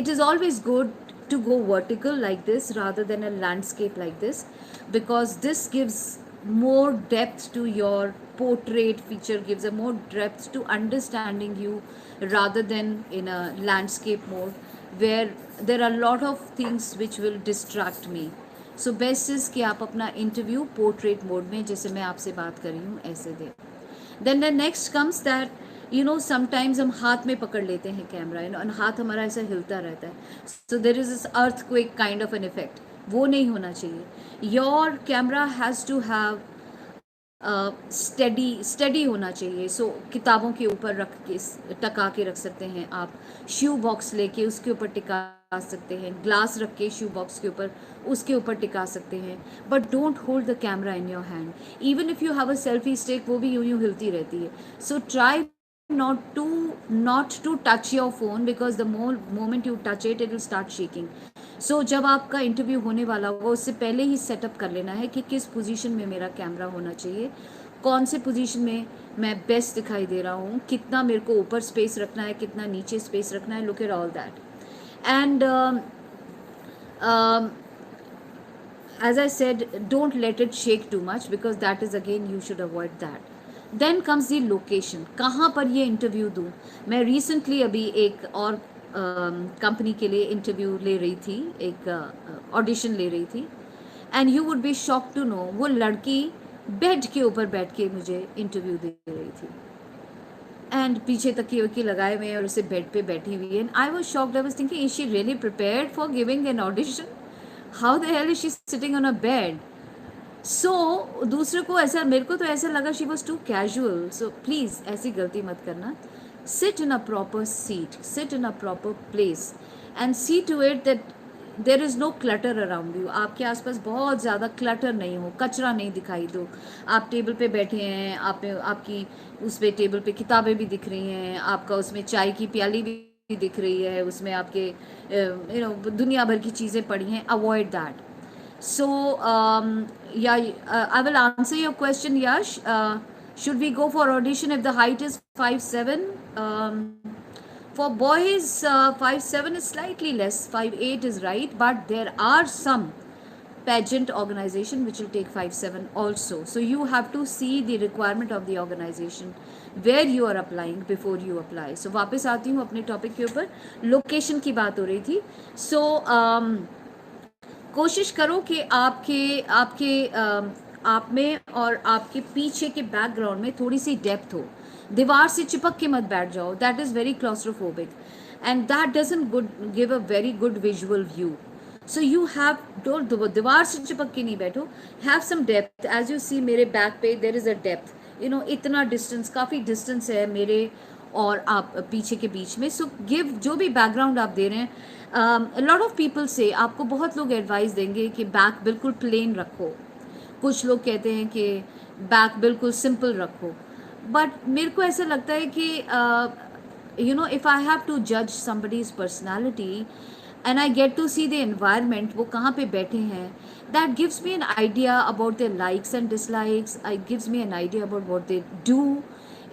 it is always good to go vertical like this rather than a landscape like this, because this gives more depth to your portrait feature, gives a more depth to understanding you rather than in a landscape mode where there are a lot of things which will distract me. So best is कि आप अपना interview portrait mode में, जैसे मैं आपसे बात कर रही हूँ, ऐसे दें. Then the next comes that, you know, sometimes हम हाथ में पकड़ लेते हैं कैमरा, यू नो, और हाथ हमारा ऐसा हिलता रहता है. So there is this earthquake kind of an effect. वो नहीं होना चाहिए. Your camera has to have steady होना चाहिए. सो किताबों के ऊपर रख के टका के रख सकते हैं आप, शू बॉक्स लेके उसके ऊपर टिका सकते हैं, ग्लास रख के शू बॉक्स के ऊपर उसके ऊपर टिका सकते हैं. But don't hold the camera in your hand. Even if you have a selfie stick, वो भी यूं यूं हिलती रहती है. So try not to touch your phone, because the moment you touch it will start shaking. So जब आपका interview होने वाला होगा उससे पहले ही सेटअप कर लेना है कि किस पोजीशन में मेरा कैमरा होना चाहिए, कौन से पोजीशन में मैं बेस्ट दिखाई दे रहा हूँ, कितना मेरे को ऊपर स्पेस रखना है, कितना नीचे स्पेस रखना है. Look at all that. And as I said, don't let it shake too much, because that is again you should avoid that. Then comes the location, कहाँ पर ये इंटरव्यू दूँ. मैं रिसेंटली अभी एक और कंपनी के लिए इंटरव्यू ले रही थी, एक ऑडिशन ले रही थी. And you would be shock to know, वो लड़की बेड के ऊपर बैठ के मुझे इंटरव्यू दे रही थी, एंड पीछे तकिए वकी लगाए हुए और उसे बेड पे बैठी हुई है. And I was shocked. I was thinking, is she really prepared for giving an audition? How the hell is she sitting on a bed? So दूसरे को ऐसा, मेरे को तो ऐसा लगा she was too casual. So please ऐसी गलती मत करना. Sit in a proper seat, sit in a proper place, and see to it that there is no clutter around you. आपके आसपास बहुत ज़्यादा क्लटर नहीं हो, कचरा नहीं दिखाई दो. आप टेबल पे बैठे हैं, आपकी उस पर टेबल पे किताबें भी दिख रही हैं, आपका उसमें चाय की प्याली भी दिख रही है, उसमें आपके यू नो दुनिया भर की चीज़ें पड़ी हैं. Avoid that. So, yeah, I will answer your question, Yash. Should we go for audition if the height is 5'7"? For boys, 5'7" is slightly less. 5'8" is right, but there are some pageant organization which will take 5'7" also. So you have to see the requirement of the organization where you are applying before you apply. So वापस आती हूँ अपने topic के ऊपर. Location की बात हो रही थी. So कोशिश करो कि आप में और आपके पीछे के बैकग्राउंड में थोड़ी सी डेप्थ हो. दीवार से चिपक के मत बैठ जाओ, that is very claustrophobic. and that doesn't give a very good visual view. So you have, don't दीवार से चिपक के नहीं बैठो, have some depth. As you see मेरे बैक पे there is a depth, इतना डिस्टेंस, काफ़ी डिस्टेंस है मेरे और आप पीछे के बीच में. सो गिव, जो भी बैकग्राउंड आप दे रहे हैं, लॉट ऑफ पीपल से, आपको बहुत लोग एडवाइस देंगे कि बैक बिल्कुल प्लेन रखो. कुछ लोग कहते हैं कि बैक बिल्कुल सिंपल रखो, बट मेरे को ऐसा लगता है कि इफ़ आई हैव टू जज somebody's personality and I get to see the environment, वो कहाँ पे बैठे हैं, that gives me an idea about their likes and dislikes, it gives me an idea about what they do,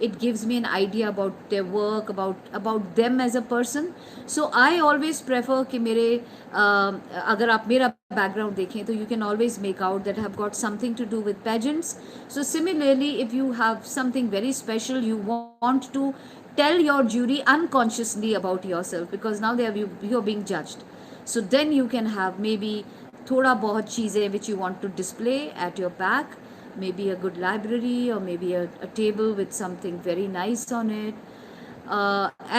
it gives me an idea about their work, about them as a person. So I always prefer कि मेरे अगर आप मेरा background देखें तो you can always make out that I have got something to do with pageants. So similarly, if you have something very special, you want to tell your jury unconsciously about yourself, because now you're being judged. So then you can have maybe थोड़ा बहुत चीज़ें which you want to display at your back, maybe a good library or maybe a table with something very nice on it.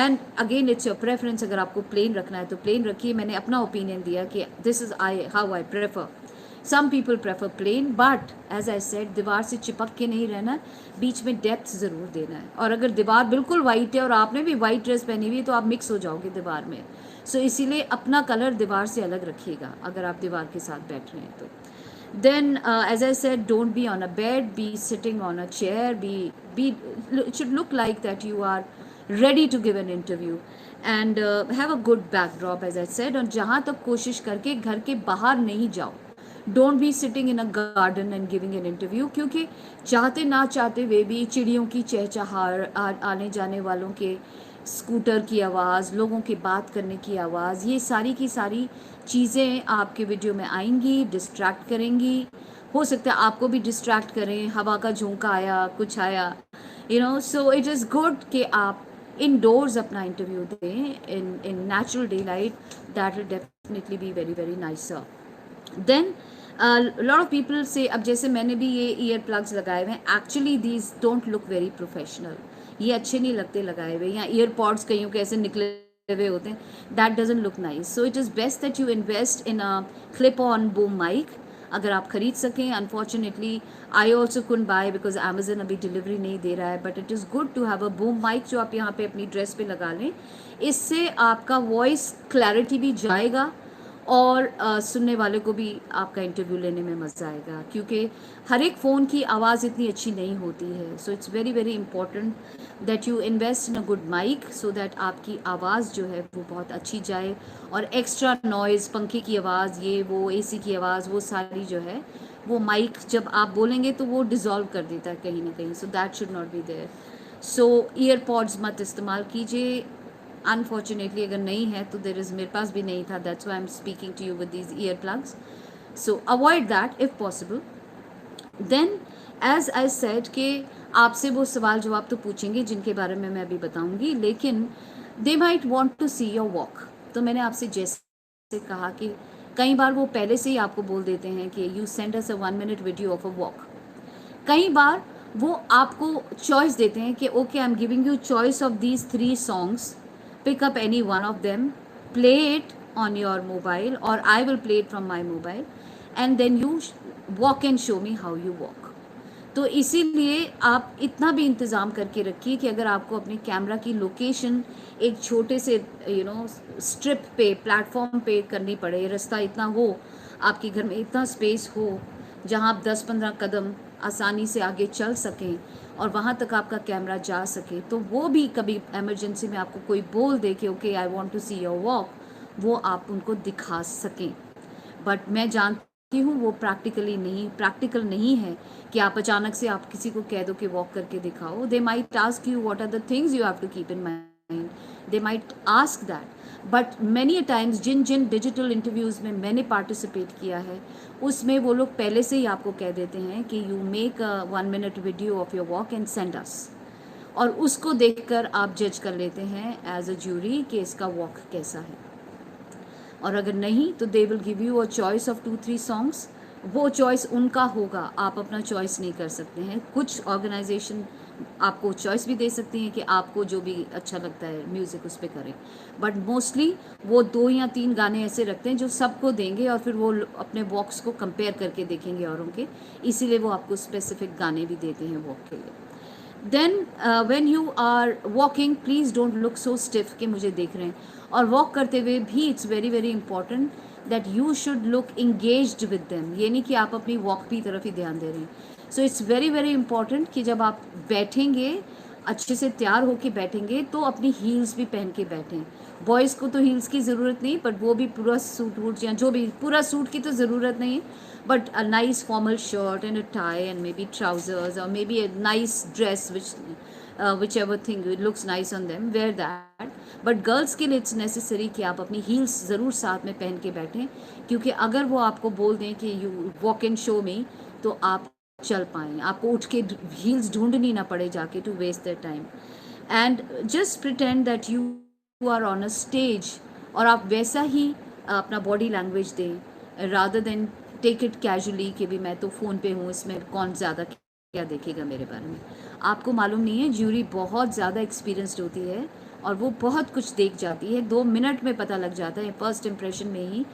And again it's your preference, अगर आपको plain रखना है तो plain रखिए. मैंने अपना opinion दिया कि this is how I prefer. Some people prefer plain, but as I said, दीवार से चिपक के नहीं रहना, बीच में डेप्थ ज़रूर देना है. और अगर दीवार बिल्कुल वाइट है और आपने भी वाइट ड्रेस पहनी हुई है तो आप मिक्स हो जाओगे दीवार में. सो इसीलिए अपना कलर दीवार से अलग रखिएगा अगर आप दीवार के साथ बैठ रहे हैं तो. Then as I said, don't be on a bed, be sitting on a chair, it should look like that you are ready to give an interview, and have a good backdrop, as I said. और जहाँ तक कोशिश करके घर के बाहर नहीं जाओ. Don't be sitting in a garden and giving an interview, क्योंकि चाहते ना चाहते वे भी चिड़ियों की चहचहाट, आने जाने वालों के स्कूटर की आवाज़, लोगों के बात करने की आवाज़, ये सारी की सारी चीज़ें आपके वीडियो में आएंगी, डिस्ट्रैक्ट करेंगी. हो सकता है आपको भी डिस्ट्रैक्ट करें, हवा का झोंका आया, कुछ आया, सो इट इज़ गुड कि आप इनडोर्स अपना इंटरव्यू दें in natural daylight. That will definitely be very very nicer. Then lot of people say, अब जैसे मैंने भी ये ईयर प्लग्स लगाए हुए हैं, actually these don't look very professional, ये अच्छे नहीं लगते लगाए हुए, या ईयर पॉड्स कईयों के ऐसे निकले हुए होते हैं, that doesn't look nice. So it is best that you invest in a clip on boom mic अगर आप खरीद सकें. Unfortunately I also couldn't buy because Amazon अभी डिलीवरी नहीं दे रहा है, but it is good to have a boom mic जो आप यहाँ पे अपनी ड्रेस पे लगा लें. इससे आपका वॉइस क्लैरिटी भी जाएगा और सुनने वाले को भी आपका इंटरव्यू लेने में मज़ा आएगा, क्योंकि हर एक फ़ोन की आवाज़ इतनी अच्छी नहीं होती है. So it's very very important that you invest in a good mic so that आपकी आवाज़ जो है वो बहुत अच्छी जाए, और एक्स्ट्रा नॉइज़, पंखे की आवाज़, ये वो एसी की आवाज़, वो सारी जो है वो माइक जब आप बोलेंगे तो वो डिज़ोल्व कर देता है कहीं ना कहीं. So that should not be there. So ear pods मत इस्तेमाल कीजिए. अनफॉर्चुनेटली अगर नहीं है तो देर इज़, मेरे पास भी नहीं था, that's why I am speaking to you with these ear plugs. So avoid that if possible. Then as I said कि आपसे वो सवाल जवाब तो पूछेंगे जिनके बारे में मैं अभी बताऊंगी, लेकिन they might want to see your walk. तो मैंने आपसे जैसे कहा कि कई बार वो पहले से ही आपको बोल देते हैं कि you send us a 1 minute video of a walk. कई बार वो आपको चॉइस देते हैं कि okay, I am giving you choice of these 3 songs, pick up any one of them, play it on your mobile or I will play it from my mobile, and then you walk and show me how you walk. तो इसीलिए आप इतना भी इंतज़ाम करके रखिए कि अगर आपको अपने कैमरा की लोकेशन एक छोटे से स्ट्रिप पे, प्लेटफॉर्म पे करनी पड़े, रास्ता इतना हो, आपके घर में इतना स्पेस हो जहाँ आप 10-15 कदम आसानी से आगे चल सकें और वहाँ तक आपका कैमरा जा सके, तो वो भी कभी एमरजेंसी में आपको कोई बोल दे कि okay I want to see your walk, वो आप उनको दिखा सकें. बट मैं जानती हूँ वो प्रैक्टिकल नहीं है कि आप अचानक से आप किसी को कह दो कि वॉक करके दिखाओ. They might ask you what are the things you have to keep in mind, they might ask that. But many a times जिन डिजिटल इंटरव्यूज़ में मैंने पार्टिसिपेट किया है उसमें वो लोग पहले से ही आपको कह देते हैं कि you make a 1 minute video of your walk and send us, और उसको देखकर आप जज कर लेते हैं एज अ ज्यूरी कि इसका वॉक कैसा है. और अगर नहीं तो they will give you a choice of 2-3 songs वो चॉइस उनका होगा, आप अपना चॉइस नहीं कर सकते हैं। कुछ ऑर्गेनाइजेशन आपको चॉइस भी दे सकती हैं कि आपको जो भी अच्छा लगता है म्यूज़िक उस पे करें, बट मोस्टली वो 2 या 3 गाने ऐसे रखते हैं जो सबको देंगे और फिर वो अपने वॉक्स को कंपेयर करके देखेंगे औरों के, इसीलिए वो आपको स्पेसिफिक गाने भी देते हैं वॉक के लिए। Then when you are walking, please don't look so stiff कि मुझे देख रहे हैं। और वॉक करते हुए भी it's very very important that you should look engaged with them, ये नहीं कि आप अपनी वॉक की तरफ ही ध्यान दे रहे हैं। सो इट्स वेरी वेरी इंपॉर्टेंट कि जब आप बैठेंगे, अच्छे से तैयार होके बैठेंगे तो अपनी हील्स भी पहन के बैठें। बॉयज़ को तो हील्स की ज़रूरत नहीं, बट वो भी पूरा सूट वूट या जो भी, पूरा सूट की तो ज़रूरत नहीं है, but a nice formal shirt and a tie and maybe trousers or maybe a nice dress whichever thing it looks nice on them, wear that. But girls के लिए it's necessary कि आप अपनी heels ज़रूर साथ में पहन के बैठें, क्योंकि अगर वो आपको बोल दें कि you walk and show me, तो आप चल पाएँ, आपको उठ के heels ढूंढनी ना पड़े जाके to waste their time. And just pretend that you are on a stage और आप वैसा ही अपना बॉडी लैंग्वेज दें, rather than take it casually कि भी मैं तो फ़ोन पे हूँ, इसमें कौन ज़्यादा क्या देखेगा मेरे बारे में। आपको मालूम नहीं है, ज्यूरी बहुत ज़्यादा एक्सपीरियंस्ड होती है और वो बहुत कुछ देख जाती है। 2 मिनट में पता लग जाता है फर्स्ट इम्प्रेशन में ही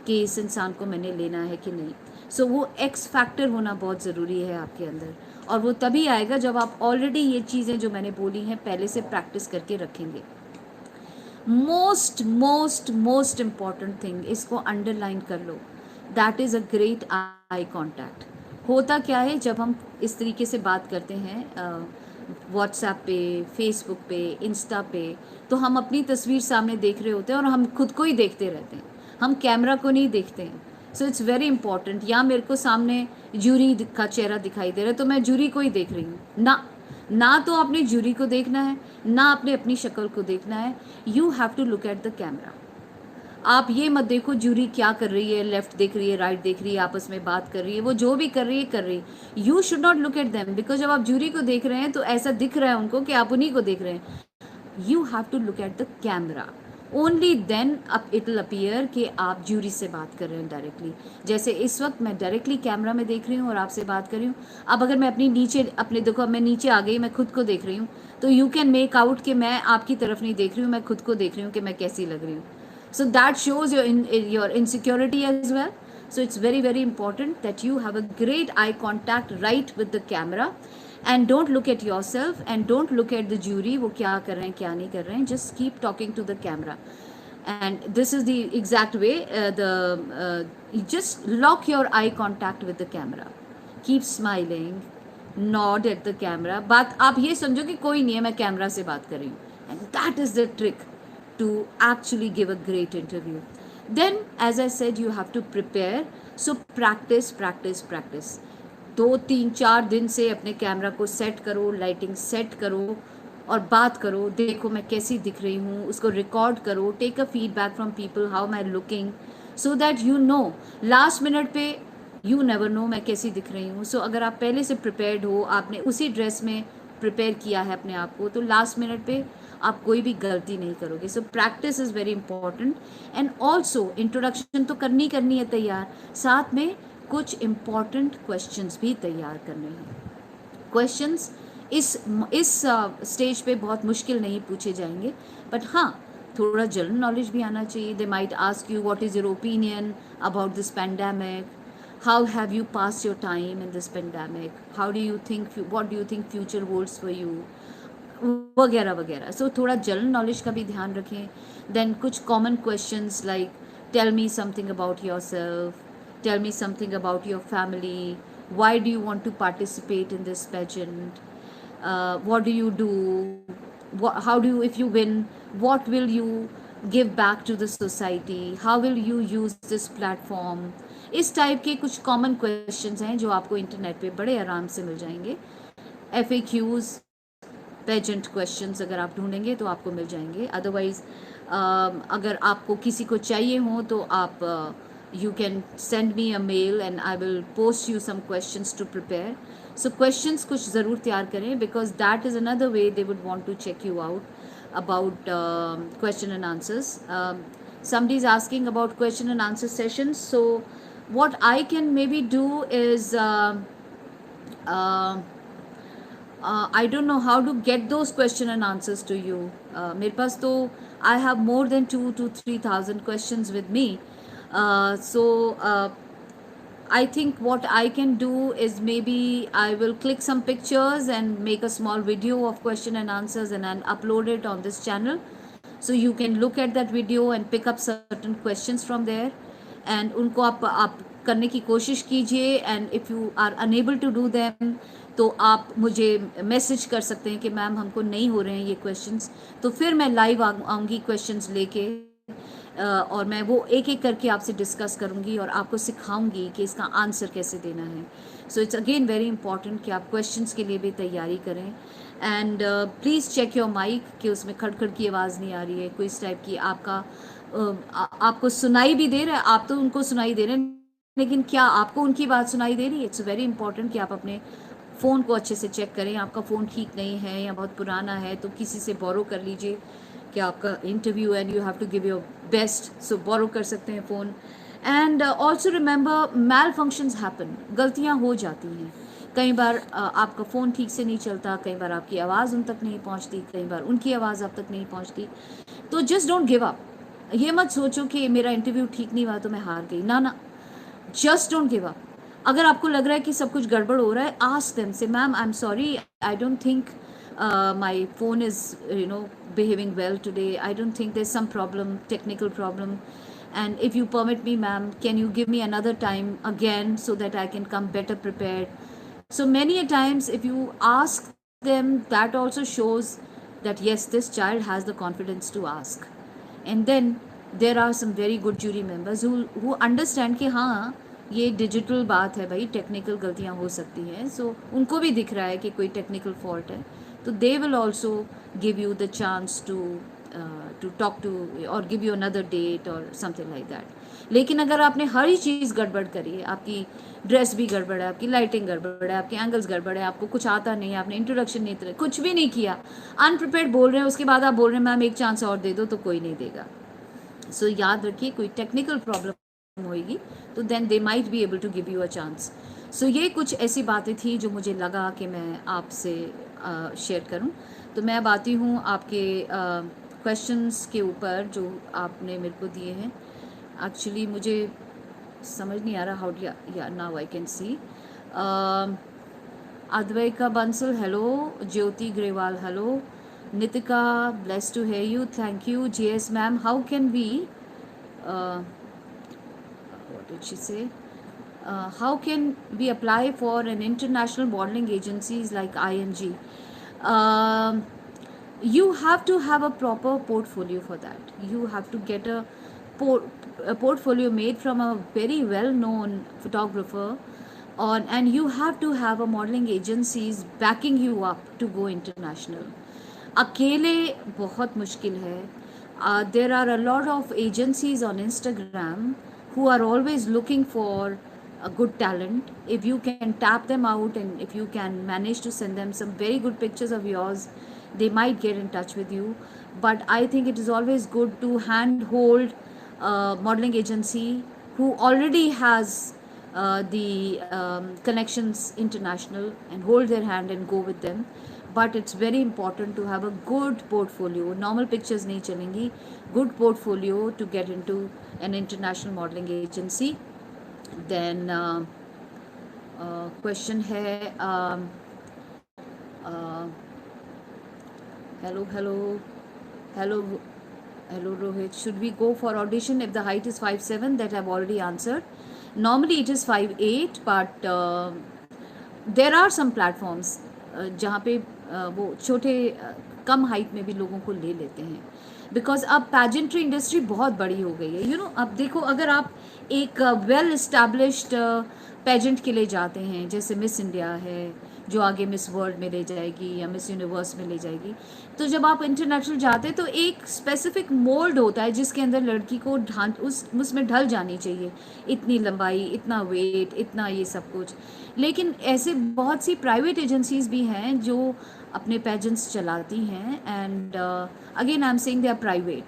कि इस इंसान को मैंने लेना है कि नहीं। सो वो एक्स फैक्टर होना बहुत ज़रूरी है आपके अंदर, और वो तभी आएगा जब आप ऑलरेडी ये चीज़ें जो मैंने बोली हैं पहले से प्रैक्टिस करके रखेंगे। मोस्ट इम्पॉर्टेंट थिंग, इसको अंडरलाइन कर लो, that is a great eye contact. होता क्या है जब हम इस तरीके से बात करते हैं व्हाट्सएप पे, फेसबुक पे, इंस्टा पे, तो हम अपनी तस्वीर सामने देख रहे होते हैं और हम खुद को ही देखते रहते हैं, हम कैमरा को नहीं देखते हैं। सो इट्स वेरी इंपॉर्टेंट, या मेरे को सामने जूरी का चेहरा दिखाई दे रहा है तो मैं जूरी को ही देख रही हूँ ना तो अपनी जूरी को देखना है, ना आपने अपनी शक्ल को देखना है। You have to look at the camera. आप ये मत देखो जूरी क्या कर रही है, लेफ्ट देख रही है, राइट देख रही है, आपस में बात कर रही है, वो जो भी कर रही है। You should not look at them, because जब आप जूरी को देख रहे हैं तो ऐसा दिख रहा है उनको कि आप उन्हीं को देख रहे हैं। You have to look at the camera, only then it will appear कि आप जूरी से बात कर रहे हैं डायरेक्टली। जैसे इस वक्त मैं डायरेक्टली कैमरा में देख रही हूँ और आपसे बात कर रही हूँ। अब अगर मैं अपने देखो, मैं नीचे आ गई, मैं खुद को देख रही हूँ, तो यू कैन मेक आउट कि मैं आपकी तरफ नहीं देख रही हूँ, मैं खुद को देख रही हूँ कि मैं कैसी लग रही हूँ। So that shows your insecurity as well. So it's very very important that you have a great eye contact right with the camera, and don't look at yourself and don't look at the jury वो क्या कर रहे हैं क्या नहीं कर रहे हैं, just keep talking to the camera. And this is the exact way, you just lock your eye contact with the camera, keep smiling, nod at the camera. बात आप ये समझो कि कोई नहीं है, मैं कैमरा से बात कर रही हूँ, and that is the trick to actually give a great interview. Then as I said, you have to prepare. So practice 2-3-4 दिन से अपने कैमरा को सेट करो, लाइटिंग सेट करो और बात करो, देखो मैं कैसी दिख रही हूँ, उसको रिकॉर्ड करो, take a feedback from people how I am looking, so that you know last minute पे यू नेवर नो मैं कैसी दिख रही हूँ। सो अगर आप पहले से प्रिपेयर्ड हो, आपने उसी ड्रेस में प्रिपेयर किया है अपने आप को, तो लास्ट मिनट पे आप कोई भी गलती नहीं करोगे। So practice is very important, and also introduction तो करनी है तैयार, साथ में कुछ इम्पॉर्टेंट क्वेश्चंस भी तैयार करने हैं। क्वेश्चंस इस स्टेज पे बहुत मुश्किल नहीं पूछे जाएंगे, बट हाँ थोड़ा जनरल नॉलेज भी आना चाहिए। दे might ask you what is your opinion about this pandemic, how have you passed your time in this pandemic, how do you think, what do you think future holds for you, वगैरह वगैरह। सो थोड़ा general knowledge का भी ध्यान रखें। Then कुछ common questions like tell me something about yourself, tell me something about your family, why do you want to participate in this pageant, what do you do, how do you, if you win, what will you give back to the society, how will you use this platform। इस type के कुछ common questions हैं जो आपको internet पे बड़े आराम से मिल जाएंगे। FAQs, पेजेंट क्वेश्चंस अगर आप ढूंढेंगे तो आपको मिल जाएंगे। अदरवाइज अगर आपको किसी को चाहिए हो तो आप you can send me a mail and I will post you some questions to prepare. So questions कुछ ज़रूर तैयार करें, because that is another way they would want to check you out about question and answers. Somebody is asking about question and answer sessions, so what I can maybe do is uh, I don't know how to get those question and answers to you. मेरे पास तो I have more than 2 to 3,000 questions with me. So I think what I can do is maybe I will click some pictures and make a small video of question and answers and then upload it on this channel. So you can look at that video and pick up certain questions from there and उनको आप करने की कोशिश कीजिए and if you are unable to do them तो आप मुझे message कर सकते हैं कि मैम हमको नहीं हो रहे हैं ये क्वेश्चंस, तो फिर मैं लाइव आऊँगी क्वेश्चंस लेके और मैं वो एक एक करके आपसे डिस्कस करूँगी और आपको सिखाऊंगी कि इसका आंसर कैसे देना है. So it's again very important कि आप क्वेश्चंस के लिए भी तैयारी करें and please check your mic कि उसमें खड़खड़ की आवाज़ नहीं आ रही है, कोई इस टाइप की आपको सुनाई भी दे रहा है, आप तो उनको सुनाई दे रहे हैं लेकिन क्या आपको उनकी बात सुनाई दे रही है. इट्स वेरी इंपॉर्टेंट कि आप अपने फ़ोन को अच्छे से चेक करें. आपका फ़ोन ठीक नहीं है या बहुत पुराना है तो किसी से बोरो कर लीजिए कि आपका interview and you have to give your best, so borrow कर सकते हैं phone. And also remember malfunctions happen, गलतियाँ हो जाती हैं. कई बार आपका फ़ोन ठीक से नहीं चलता, कई बार आपकी आवाज़ उन तक नहीं पहुँचती, कई बार उनकी आवाज़ आप तक नहीं पहुँचती. तो जस्ट डोंट गिव अप. ये मत सोचो कि मेरा इंटरव्यू ठीक नहीं हुआ तो मैं हार गई. ना ना, जस्ट डोंट गिव अप. अगर आपको लग रहा है कि सब कुछ गड़बड़ हो रहा है, आस्क देम, से ma'am I am sorry, I don't think my phone is behaving well today. I don't think there's some problem, technical problem, and if you permit me ma'am, can you give me another time again so that I can come better prepared. So many a times if you ask them, that also shows that yes, this child has the confidence to ask. And then there are some very good jury members who understand कि हाँ ये digital बात है भाई, technical गलतियाँ हो सकती हैं. सो उनको भी दिख रहा है कि कोई टेक्निकल फॉल्ट है, तो they will also give you the chance to talk to और गिव यू अनदर डेट और समथिंग लाइक दैट. लेकिन अगर आपने हर ही चीज़ गड़बड़ करी है, आपकी ड्रेस भी गड़बड़ है, आपकी लाइटिंग गड़बड़ है, आपके एंगल्स गड़बड़ है, आपको कुछ आता नहीं है, आपने इंट्रोडक्शन नहीं, कुछ भी नहीं किया, अनप्रिपेयर्ड बोल रहे हैं, उसके बाद आप बोल रहे हैं मैम एक चांस और दे दो, तो कोई नहीं देगा. सो याद रखिए कोई टेक्निकल प्रॉब्लम होएगी तो then they might be able to give you a chance. So ये कुछ ऐसी बातें थी जो मुझे लगा कि मैं आपसे शेयर करूं. तो मैं अब आती हूँ आपके क्वेश्चंस के ऊपर जो आपने मेरे को दिए हैं. एक्चुअली मुझे समझ नहीं आ रहा how yeah now I can see. Advaika Bansal hello, Jyoti Grewal hello, Nitika, blessed to hear you. Thank you. JS ma'am, how can we, what did she say? How can we apply for an international modeling agencies like IMG? You have to have a proper portfolio for that. You have to get a portfolio made from a very well-known photographer, and you have to have a modeling agencies backing you up to go international. अकेले बहुत मुश्किल है. There are a lot of agencies on Instagram who are always looking for a good talent. If you can tap them out and if you can manage to send them some very good pictures of yours, they might get in touch with you. But I think it is always good to handhold a modeling agency who already has the connections international and hold their hand and go with them. But it's very important to have a good portfolio. Normal pictures नहीं चलेंगी. Good portfolio to get into an international modeling agency. Then question है hello Rohit, should we go for audition if the height is 5'7"? That I've already answered. Normally it is 5'8", but there are some platforms जहाँ पे वो छोटे कम height में भी लोगों को ले लेते हैं, बिकॉज अब पैजेंट्री इंडस्ट्री बहुत बड़ी हो गई है. अब देखो, अगर आप एक वेल इस्टेब्लिश्ड पेजेंट के लिए जाते हैं, जैसे मिस इंडिया है जो आगे मिस वर्ल्ड में ले जाएगी या मिस यूनिवर्स में ले जाएगी, तो जब आप इंटरनेशनल जाते हैं तो एक स्पेसिफिक मोल्ड होता है जिसके अंदर लड़की को उसमें ढल जानी चाहिए. इतनी लंबाई, इतना वेट, इतना ये सब कुछ. लेकिन ऐसे बहुत सी प्राइवेट एजेंसीज भी हैं जो अपने पेजेंट्स चलाती हैं, and again I am saying they are private.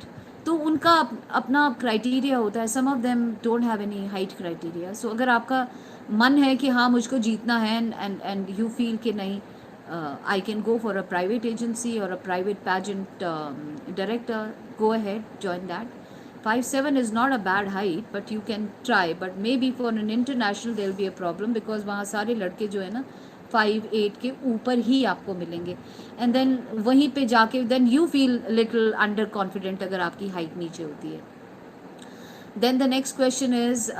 तो उनका अपना क्राइटेरिया होता है. Some of them don't have any height criteria. So अगर आपका मन है कि हाँ मुझको जीतना है एंड यू फील कि नहीं, I can go for a private agency और a private pageant director, go ahead, join that. 5'7" is not a bad height, but you can try. But maybe for an international there will be a problem because वहाँ सारे लड़के जो है ना 5'8" के ऊपर ही आपको मिलेंगे. And then वहीं पे जाके then you feel little under confident अगर आपकी height नीचे होती है. Then the next question is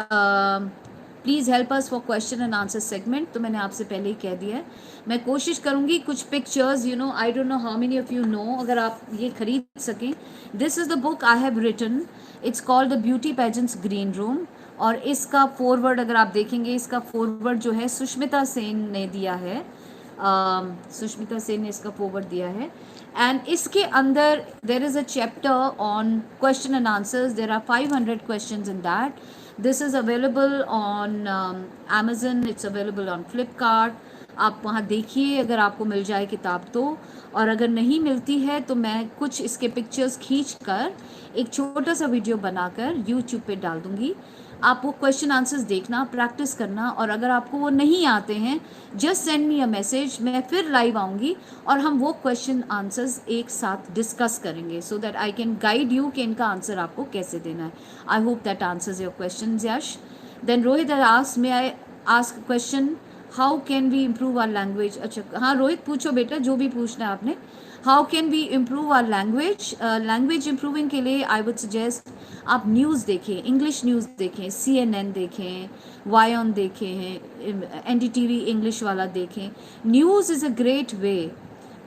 please help us for question and answer segment. तो मैंने आपसे पहले ही कह दिया है. मैं कोशिश करूँगी कुछ pictures, you know, I don't know how many of you know, अगर आप ये खरीद सकें. This is the book I have written. It's called the beauty pageants green room. और इसका फॉरवर्ड अगर आप देखेंगे, इसका फॉरवर्ड जो है सुष्मिता सेन ने दिया है. सुष्मिता सेन ने इसका फॉरवर्ड दिया है. एंड इसके अंदर there is a chapter on question and answers. There are 500 questions in that. This is available on Amazon, it's available on Flipkart. आप वहाँ देखिए अगर आपको मिल जाए किताब तो. और अगर नहीं मिलती है तो मैं कुछ इसके पिक्चर्स खींच कर एक छोटा सा वीडियो बनाकर YouTube पे डाल दूँगी. आप वो क्वेश्चन आंसर्स देखना, प्रैक्टिस करना. और अगर आपको वो नहीं आते हैं, just send me a message. मैं फिर लाइव आऊँगी और हम वो क्वेश्चन आंसर्स एक साथ डिस्कस करेंगे so that I can guide you कि इनका आंसर आपको कैसे देना है. I hope that answers your question. Yes. Then Rohit ask, may I ask question, how can we improve our language. अच्छा हाँ रोहित, पूछो बेटा जो भी पूछना है आपने. How can we improve our language. Language improving के लिए आई वुड सजेस्ट आप न्यूज़ देखें, इंग्लिश न्यूज़ देखें, CNN देखें, वायन देखें, NDTV इंग्लिश वाला देखें. News is a great way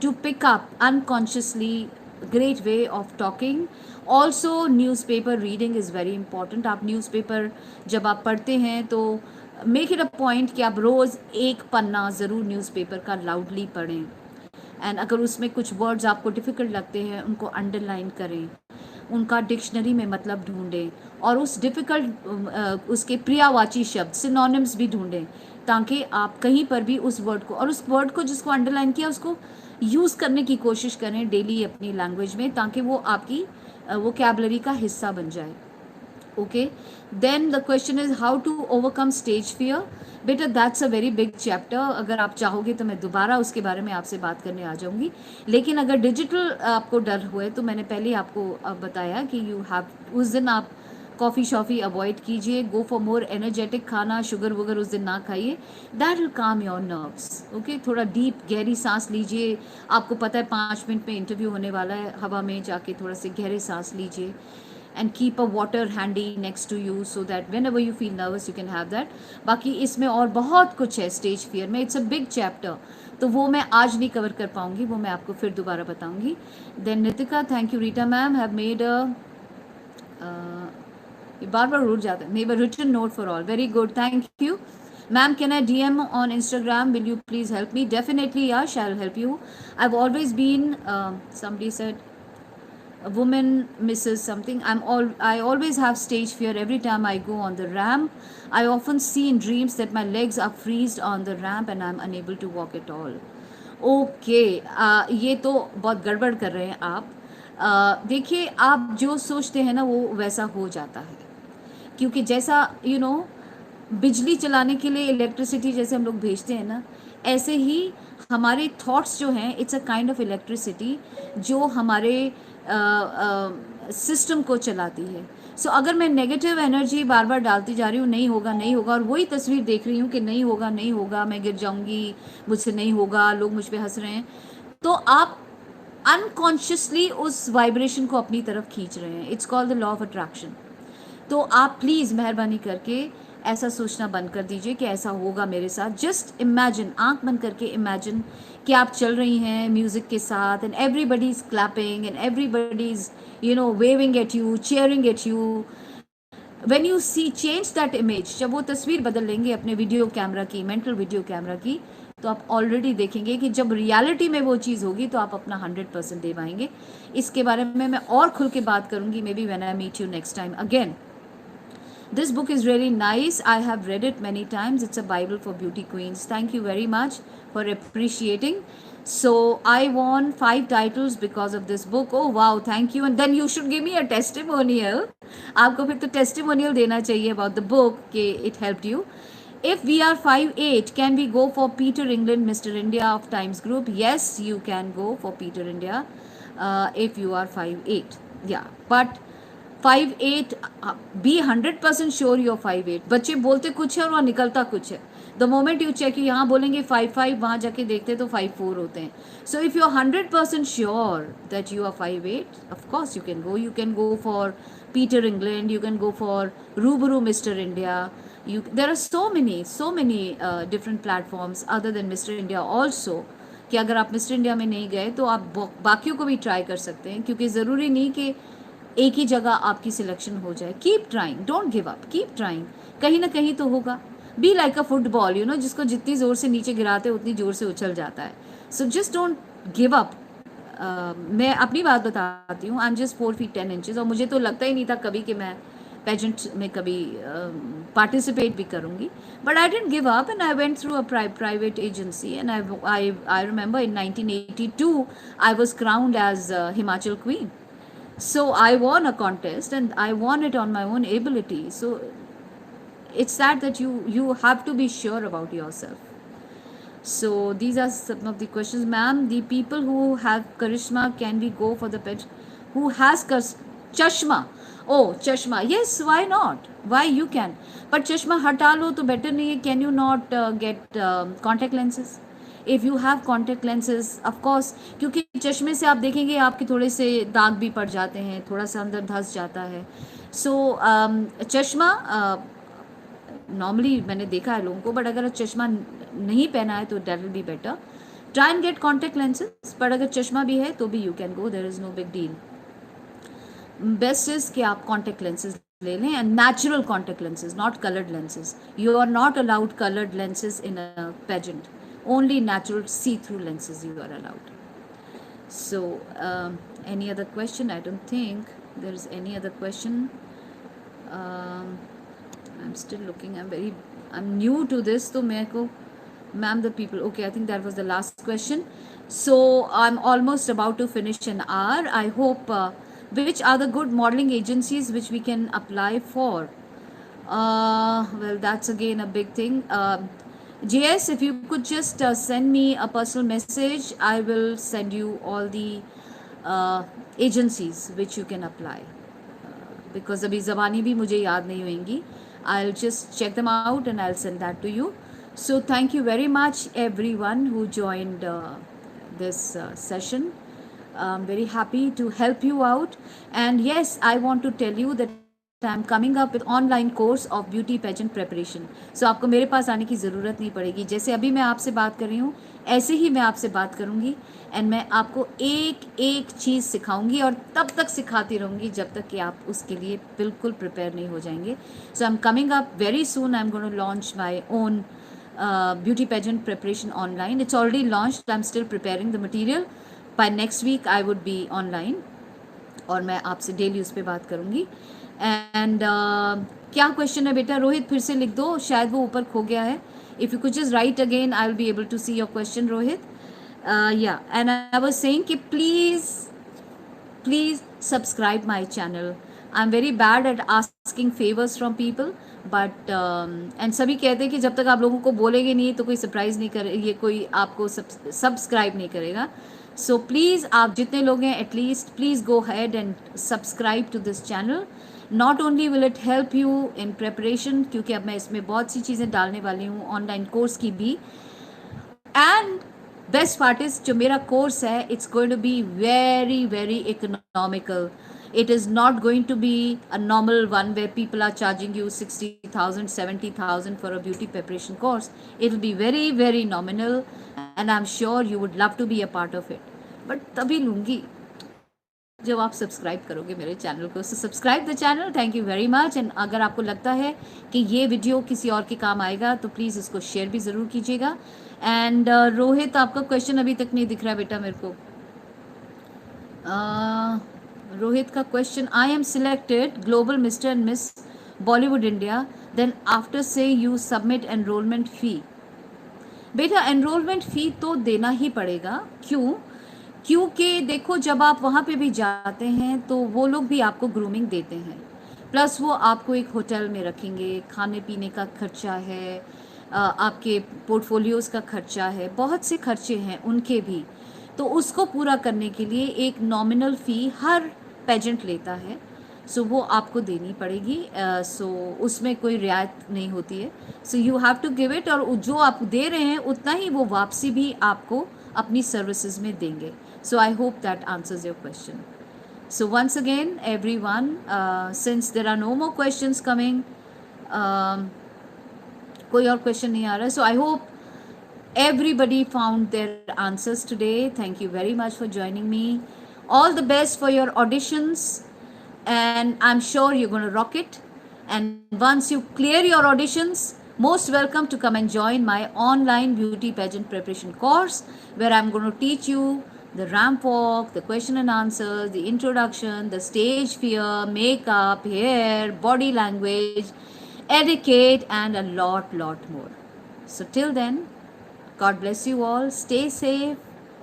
to pick up unconsciously, great way of talking. Also newspaper reading is very important. आप न्यूज़पेपर जब आप पढ़ते हैं तो मेक इट अ पॉइंट कि आप रोज़ एक पन्ना ज़रूर न्यूज़पेपर का लाउडली पढ़ें. एंड अगर उसमें कुछ वर्ड्स आपको डिफ़िकल्ट लगते हैं उनको अंडरलाइन करें, उनका डिक्शनरी में मतलब ढूंढें और उस डिफ़िकल्ट उसके प्रियावाची शब्द सिनोनिम्स भी ढूंढें ताकि आप कहीं पर भी उस वर्ड को और उस वर्ड को जिसको अंडरलाइन किया उसको यूज़ करने की कोशिश करें डेली अपनी लैंग्वेज में ताकि वो आपकी वोकैबुलरी का हिस्सा बन जाए. Okay. Then the question is how to overcome stage fear. बेटा that's a very big chapter. अगर आप चाहोगे तो मैं दोबारा उसके बारे में आपसे बात करने आ जाऊंगी. लेकिन अगर डिजिटल आपको डर हुए तो मैंने पहले आपको बताया कि यू हैव उस दिन आप कॉफ़ी शॉफ़ी अवॉइड कीजिए. गो फॉर मोर एनर्जेटिक खाना, शुगर वगर उस दिन ना खाइए. दैट विल काम योर नर्व्स. ओके. थोड़ा डीप गहरी सांस लीजिए. आपको पता है 5 मिनट में इंटरव्यू होने वाला है. हवा में जाके थोड़ा से गहरे सांस लीजिए. And keep a water handy next to you so that whenever you feel nervous you can have that. बाकी इसमें और बहुत कुछ है स्टेज फियर में. It's a big chapter. तो वो मैं आज नहीं कवर कर पाऊँगी, वो मैं आपको फिर दोबारा बताऊँगी. Then Nitika, thank you. Rita ma'am have made a बार बार उड़ जाता है. Made a written note for all. Very good, thank you. Ma'am, can I DM on Instagram? Will you please help me? Definitely, Yash, I'll help you. I've always been, somebody said, a woman misses something. I always have stage fear every time I go on the ramp. I often see in dreams that my legs are freezed on the ramp and I'm unable to walk at all. Okay, ये तो बहुत गड़बड़ कर रहे हैं आप. देखिए, आप जो सोचते हैं ना वो वैसा हो जाता है. क्योंकि जैसा यू नो बिजली चलाने के लिए इलेक्ट्रिसिटी जैसे हम लोग भेजते हैं ना, ऐसे ही हमारे थॉट्स जो हैं it's a kind of electricity जो हमारे सिस्टम को चलाती है. सो अगर मैं नेगेटिव एनर्जी बार बार डालती जा रही हूँ नहीं होगा नहीं होगा और वही तस्वीर देख रही हूँ कि नहीं होगा नहीं होगा, मैं गिर जाऊँगी, मुझसे नहीं होगा, लोग मुझ पे हंस रहे हैं, तो आप अनकॉन्शियसली उस वाइब्रेशन को अपनी तरफ खींच रहे हैं. It's called the law of attraction. तो आप प्लीज़ मेहरबानी करके ऐसा सोचना बंद कर दीजिए कि ऐसा होगा मेरे साथ. जस्ट इमेजिन, आंख बंद करके इमेजिन कि आप चल रही हैं म्यूज़िक के साथ and everybody is clapping and everybody is waving at you, cheering at you. When you see change that image, जब वो तस्वीर बदल लेंगे अपने वीडियो कैमरा की, मेंटल वीडियो कैमरा की, तो आप ऑलरेडी देखेंगे कि जब रियलिटी में वो चीज़ होगी तो आप अपना 100% दे पाएंगे. इसके बारे में मैं और खुल के बात करूँगी maybe when I meet you next time again. This book is really nice. I have read it many times. It's a Bible for beauty queens. Thank you very much for appreciating. So I won 5 titles because of this book. Oh wow, thank you. And then you should give me a testimonial. आपको फिर तो testimonial देना चाहिए about the book कि it helped you. If we are 5'8", can we go for Peter England, Mr. India of Times Group? Yes, you can go for Peter India if you are 5'8". Yeah, but 5'8", be 100% sure you 5'8". बच्चे बोलते कुछ है और वहाँ निकलता कुछ है. The moment you check, यहाँ बोलेंगे 5'5", वहाँ जाके देखते तो 5'4" होते हैं. So if you are 100% sure that you are 5'8", of course you can go for Peter England, you can go for Rubaru Mister India. there are so many different platforms other than Mr. India also, कि अगर आप mister India में नहीं गए तो आप बाकियों को भी ट्राई कर सकते हैं, क्योंकि ज़रूरी नहीं कि एक ही जगह आपकी सिलेक्शन हो जाए. Keep trying, don't give up, keep trying. कहीं ना कहीं तो होगा. बी लाइक अ फुटबॉल, जिसको जितनी ज़ोर से नीचे गिराते उतनी ज़ोर से उछल जाता है. So just don't give up. मैं अपनी बात बताती हूँ. I am just 4 feet 10 inches और मुझे तो लगता ही नहीं था कभी कि मैं पेजेंट में कभी पार्टिसिपेट भी करूँगी. But I didn't give up and I went through a private agency and I remember in 1982 I was crowned as Himachal queen. So I won a contest and I won it on my own ability. So it's that you have to be sure about yourself. So these are some of the questions. Ma'am, the people who have charisma, can we go for the page? Who has chashma? Oh, chashma. Yes, why not? Why you can? But chashma हटा लो तो better नहीं है. Can you not get contact lenses? If you have contact lenses, of course, क्योंकि चश्मे से आप देखेंगे आपके थोड़े से दाग भी पड़ जाते हैं, थोड़ा सा अंदर धंस जाता है. सो चश्मा नॉर्मली मैंने देखा है लोगों को, बट अगर चश्मा नहीं पहना है तो that will be better. Try and get contact lenses, but अगर चश्मा भी है तो भी you can go, there is no big deal. Best is कि आप कॉन्टेक्ट लेंसेज ले लें, and natural contact lenses, not coloured lenses. You are not allowed coloured lenses in a pageant. Only natural see-through lenses you are allowed. So any other question? I don't think there is any other question. I'm still looking. I'm new to this, so मेरे को, ma'am, the people. Okay, I think that was the last question. So I'm almost about to finish an hour. I hope. Which are the good modeling agencies which we can apply for? Well, that's again a big thing. JS, if you could just send me a personal message, I will send you all the agencies which you can apply. Because अभी ज़बानी भी मुझे याद नहीं होंगी. I'll just check them out and I'll send that to you. So thank you very much everyone who joined this session. I'm very happy to help you out. And yes, I want to tell you that I am coming up with online course of beauty pageant preparation. So आपको मेरे पास आने की ज़रूरत नहीं पड़ेगी. जैसे अभी मैं आपसे बात कर रही हूँ, ऐसे ही मैं आपसे बात करूँगी एंड मैं आपको एक एक चीज़ सिखाऊंगी और तब तक सिखाती रहूँगी जब तक कि आप उसके लिए बिल्कुल प्रिपेयर नहीं हो जाएंगे. So I am coming up very soon. I am going to launch my own beauty pageant preparation online. It's already launched. I'm still preparing the material. By next week I would be online और मैं आपसे daily उस पर बात करूँगी. And क्या question है बेटा? रोहित फिर से लिख दो, शायद वो ऊपर खो गया है. If you could just write again, I will be able to see your question, Rohit. Yeah, and I was saying कि please subscribe my channel. I am very bad at asking favours from people, but and सभी कहते हैं कि जब तक आप लोगों को बोलेंगे नहीं तो कोई सरप्राइज़ नहीं करे, ये कोई आपको सब्सक्राइब नहीं करेगा. सो प्लीज़ आप जितने लोग हैं at least please go ahead and subscribe to this channel. Not only will it help you in preparation, क्योंकि अब मैं इसमें बहुत सी चीज़ें डालने वाली हूँ ऑनलाइन कोर्स की भी. एंड बेस्ट पार्ट इज जो मेरा कोर्स है, it's going to be very very economical. It is not going to be a normal one where people are charging you 60,000, 70,000 for a beauty preparation course. It will be very, very nominal, and I'm sure you would love to be a part of it. But तभी लूँगी जब आप subscribe करोगे मेरे channel को. So subscribe the channel. Thank you very much. And अगर आपको लगता है कि ये वीडियो किसी और के काम आएगा तो प्लीज़ इसको शेयर भी ज़रूर कीजिएगा. एंड रोहित, आपका क्वेश्चन अभी तक नहीं दिख रहा बेटा मेरे को. रोहित का question, I am selected global mister and miss Bollywood India, then after say you submit enrollment fee. बेटा एनरोलमेंट फ़ी तो देना ही पड़ेगा। क्यों? क्योंकि देखो जब आप वहाँ पे भी जाते हैं तो वो लोग भी आपको ग्रूमिंग देते हैं, प्लस वो आपको एक होटल में रखेंगे, खाने पीने का खर्चा है, आपके पोर्टफोलियोज़ का खर्चा है, बहुत से खर्चे हैं उनके भी। तो उसको पूरा करने के लिए एक नॉमिनल फ़ी हर पेजेंट लेता है, सो वो आपको देनी पड़ेगी। सो उसमें कोई रियायत नहीं होती है, so you have to give it, और जो आप दे रहे हैं उतना ही वो वापसी भी आपको अपनी सर्विसेज में देंगे। So I hope that answers your question. So once again everyone, since there are no more questions coming, कोई और क्वेश्चन नहीं आ रहा है, so I hope everybody found their answers today. Thank you very much for joining me. All the best for your auditions, and I'm sure you're going to rock it. And once you clear your auditions, most welcome to come and join my online beauty pageant preparation course, where I'm going to teach you the ramp walk, the question and answers, the introduction, the stage fear, makeup, hair, body language, etiquette, and a lot more. So till then, God bless you all. Stay safe,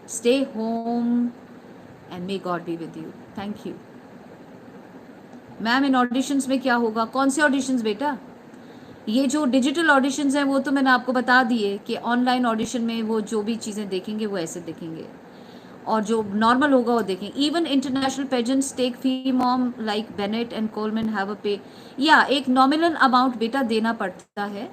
stay home, and may God be with you. Thank you. Ma'am in auditions में क्या होगा? कौन से auditions बेटा? ये जो digital auditions हैं वो तो मैंने आपको बता दिए कि ऑनलाइन ऑडिशन में वो जो भी चीज़ें देखेंगे वो ऐसे देखेंगे, और जो नॉर्मल होगा वो देखें। Even international pageants take fee मॉम like Bennett and Coleman have a pay, या एक नॉमिनल अमाउंट बेटा देना पड़ता है,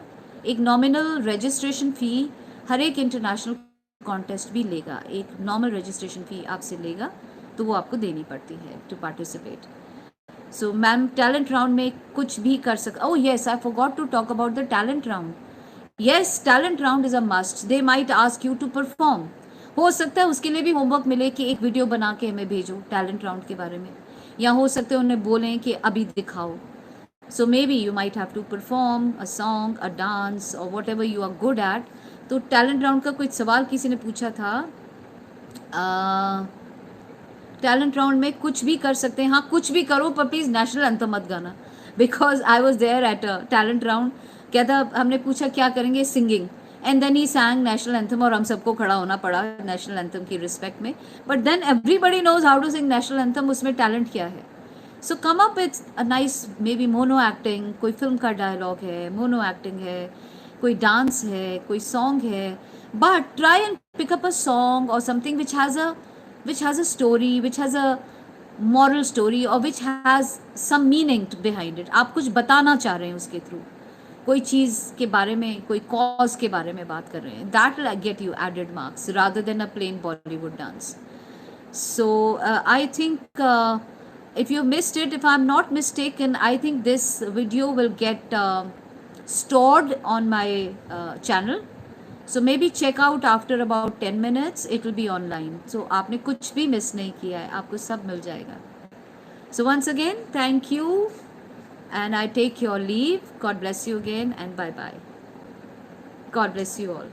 एक नॉमिनल रजिस्ट्रेशन फ़ी हर एक इंटरनेशनल कॉन्टेस्ट भी लेगा, एक नॉर्मल रजिस्ट्रेशन फ़ी आपसे लेगा, तो वो आपको देनी पड़ती है to participate. So ma'am talent round में कुछ भी कर सकते। Oh yes, I forgot to talk about the talent round. Yes, talent round is a must. They might ask you to perform. हो सकता है उसके लिए भी होमवर्क मिले कि एक वीडियो बना के हमें भेजो टैलेंट राउंड के बारे में, या हो सकते हैं उन्हें बोलें कि अभी दिखाओ। So maybe you might have to perform a song, a dance, और whatever you are good at. तो टैलेंट राउंड का कुछ सवाल किसी ने पूछा था, टैलेंट राउंड में कुछ भी कर सकते हैं। हाँ, कुछ भी करो पर प्लीज़ नेशनल एंथम मत गाना, because I was there at a talent round. क्या था, हमने पूछा क्या करेंगे, singing, and then he sang national anthem, और हम सबको खड़ा होना पड़ा नेशनल एंथम की रिस्पेक्ट में। But then everybody knows how to sing national anthem, उसमें टैलेंट क्या है? So come up with a nice, maybe mono acting, कोई फिल्म का डायलॉग है, मोनो एक्टिंग है, कोई डांस है, कोई सॉन्ग है, but try and pick up a song और something which has a story, which has a moral story, or which has some meaning behind it. आप कुछ बताना चाह रहे हैं उसके थ्रू, कोई चीज़ के बारे में, कोई कॉज के बारे में बात कर रहे हैं, that will get you added marks rather than a plain Bollywood dance. So I think if you missed it, if I'm not mistaken, I think this video will get stored on my channel. So maybe check out after about 10 minutes, it will be online. So आपने कुछ भी miss नहीं किया है, आपको सब मिल जाएगा. So once again, thank you, and I take your leave. God bless you again, and bye bye. God bless you all.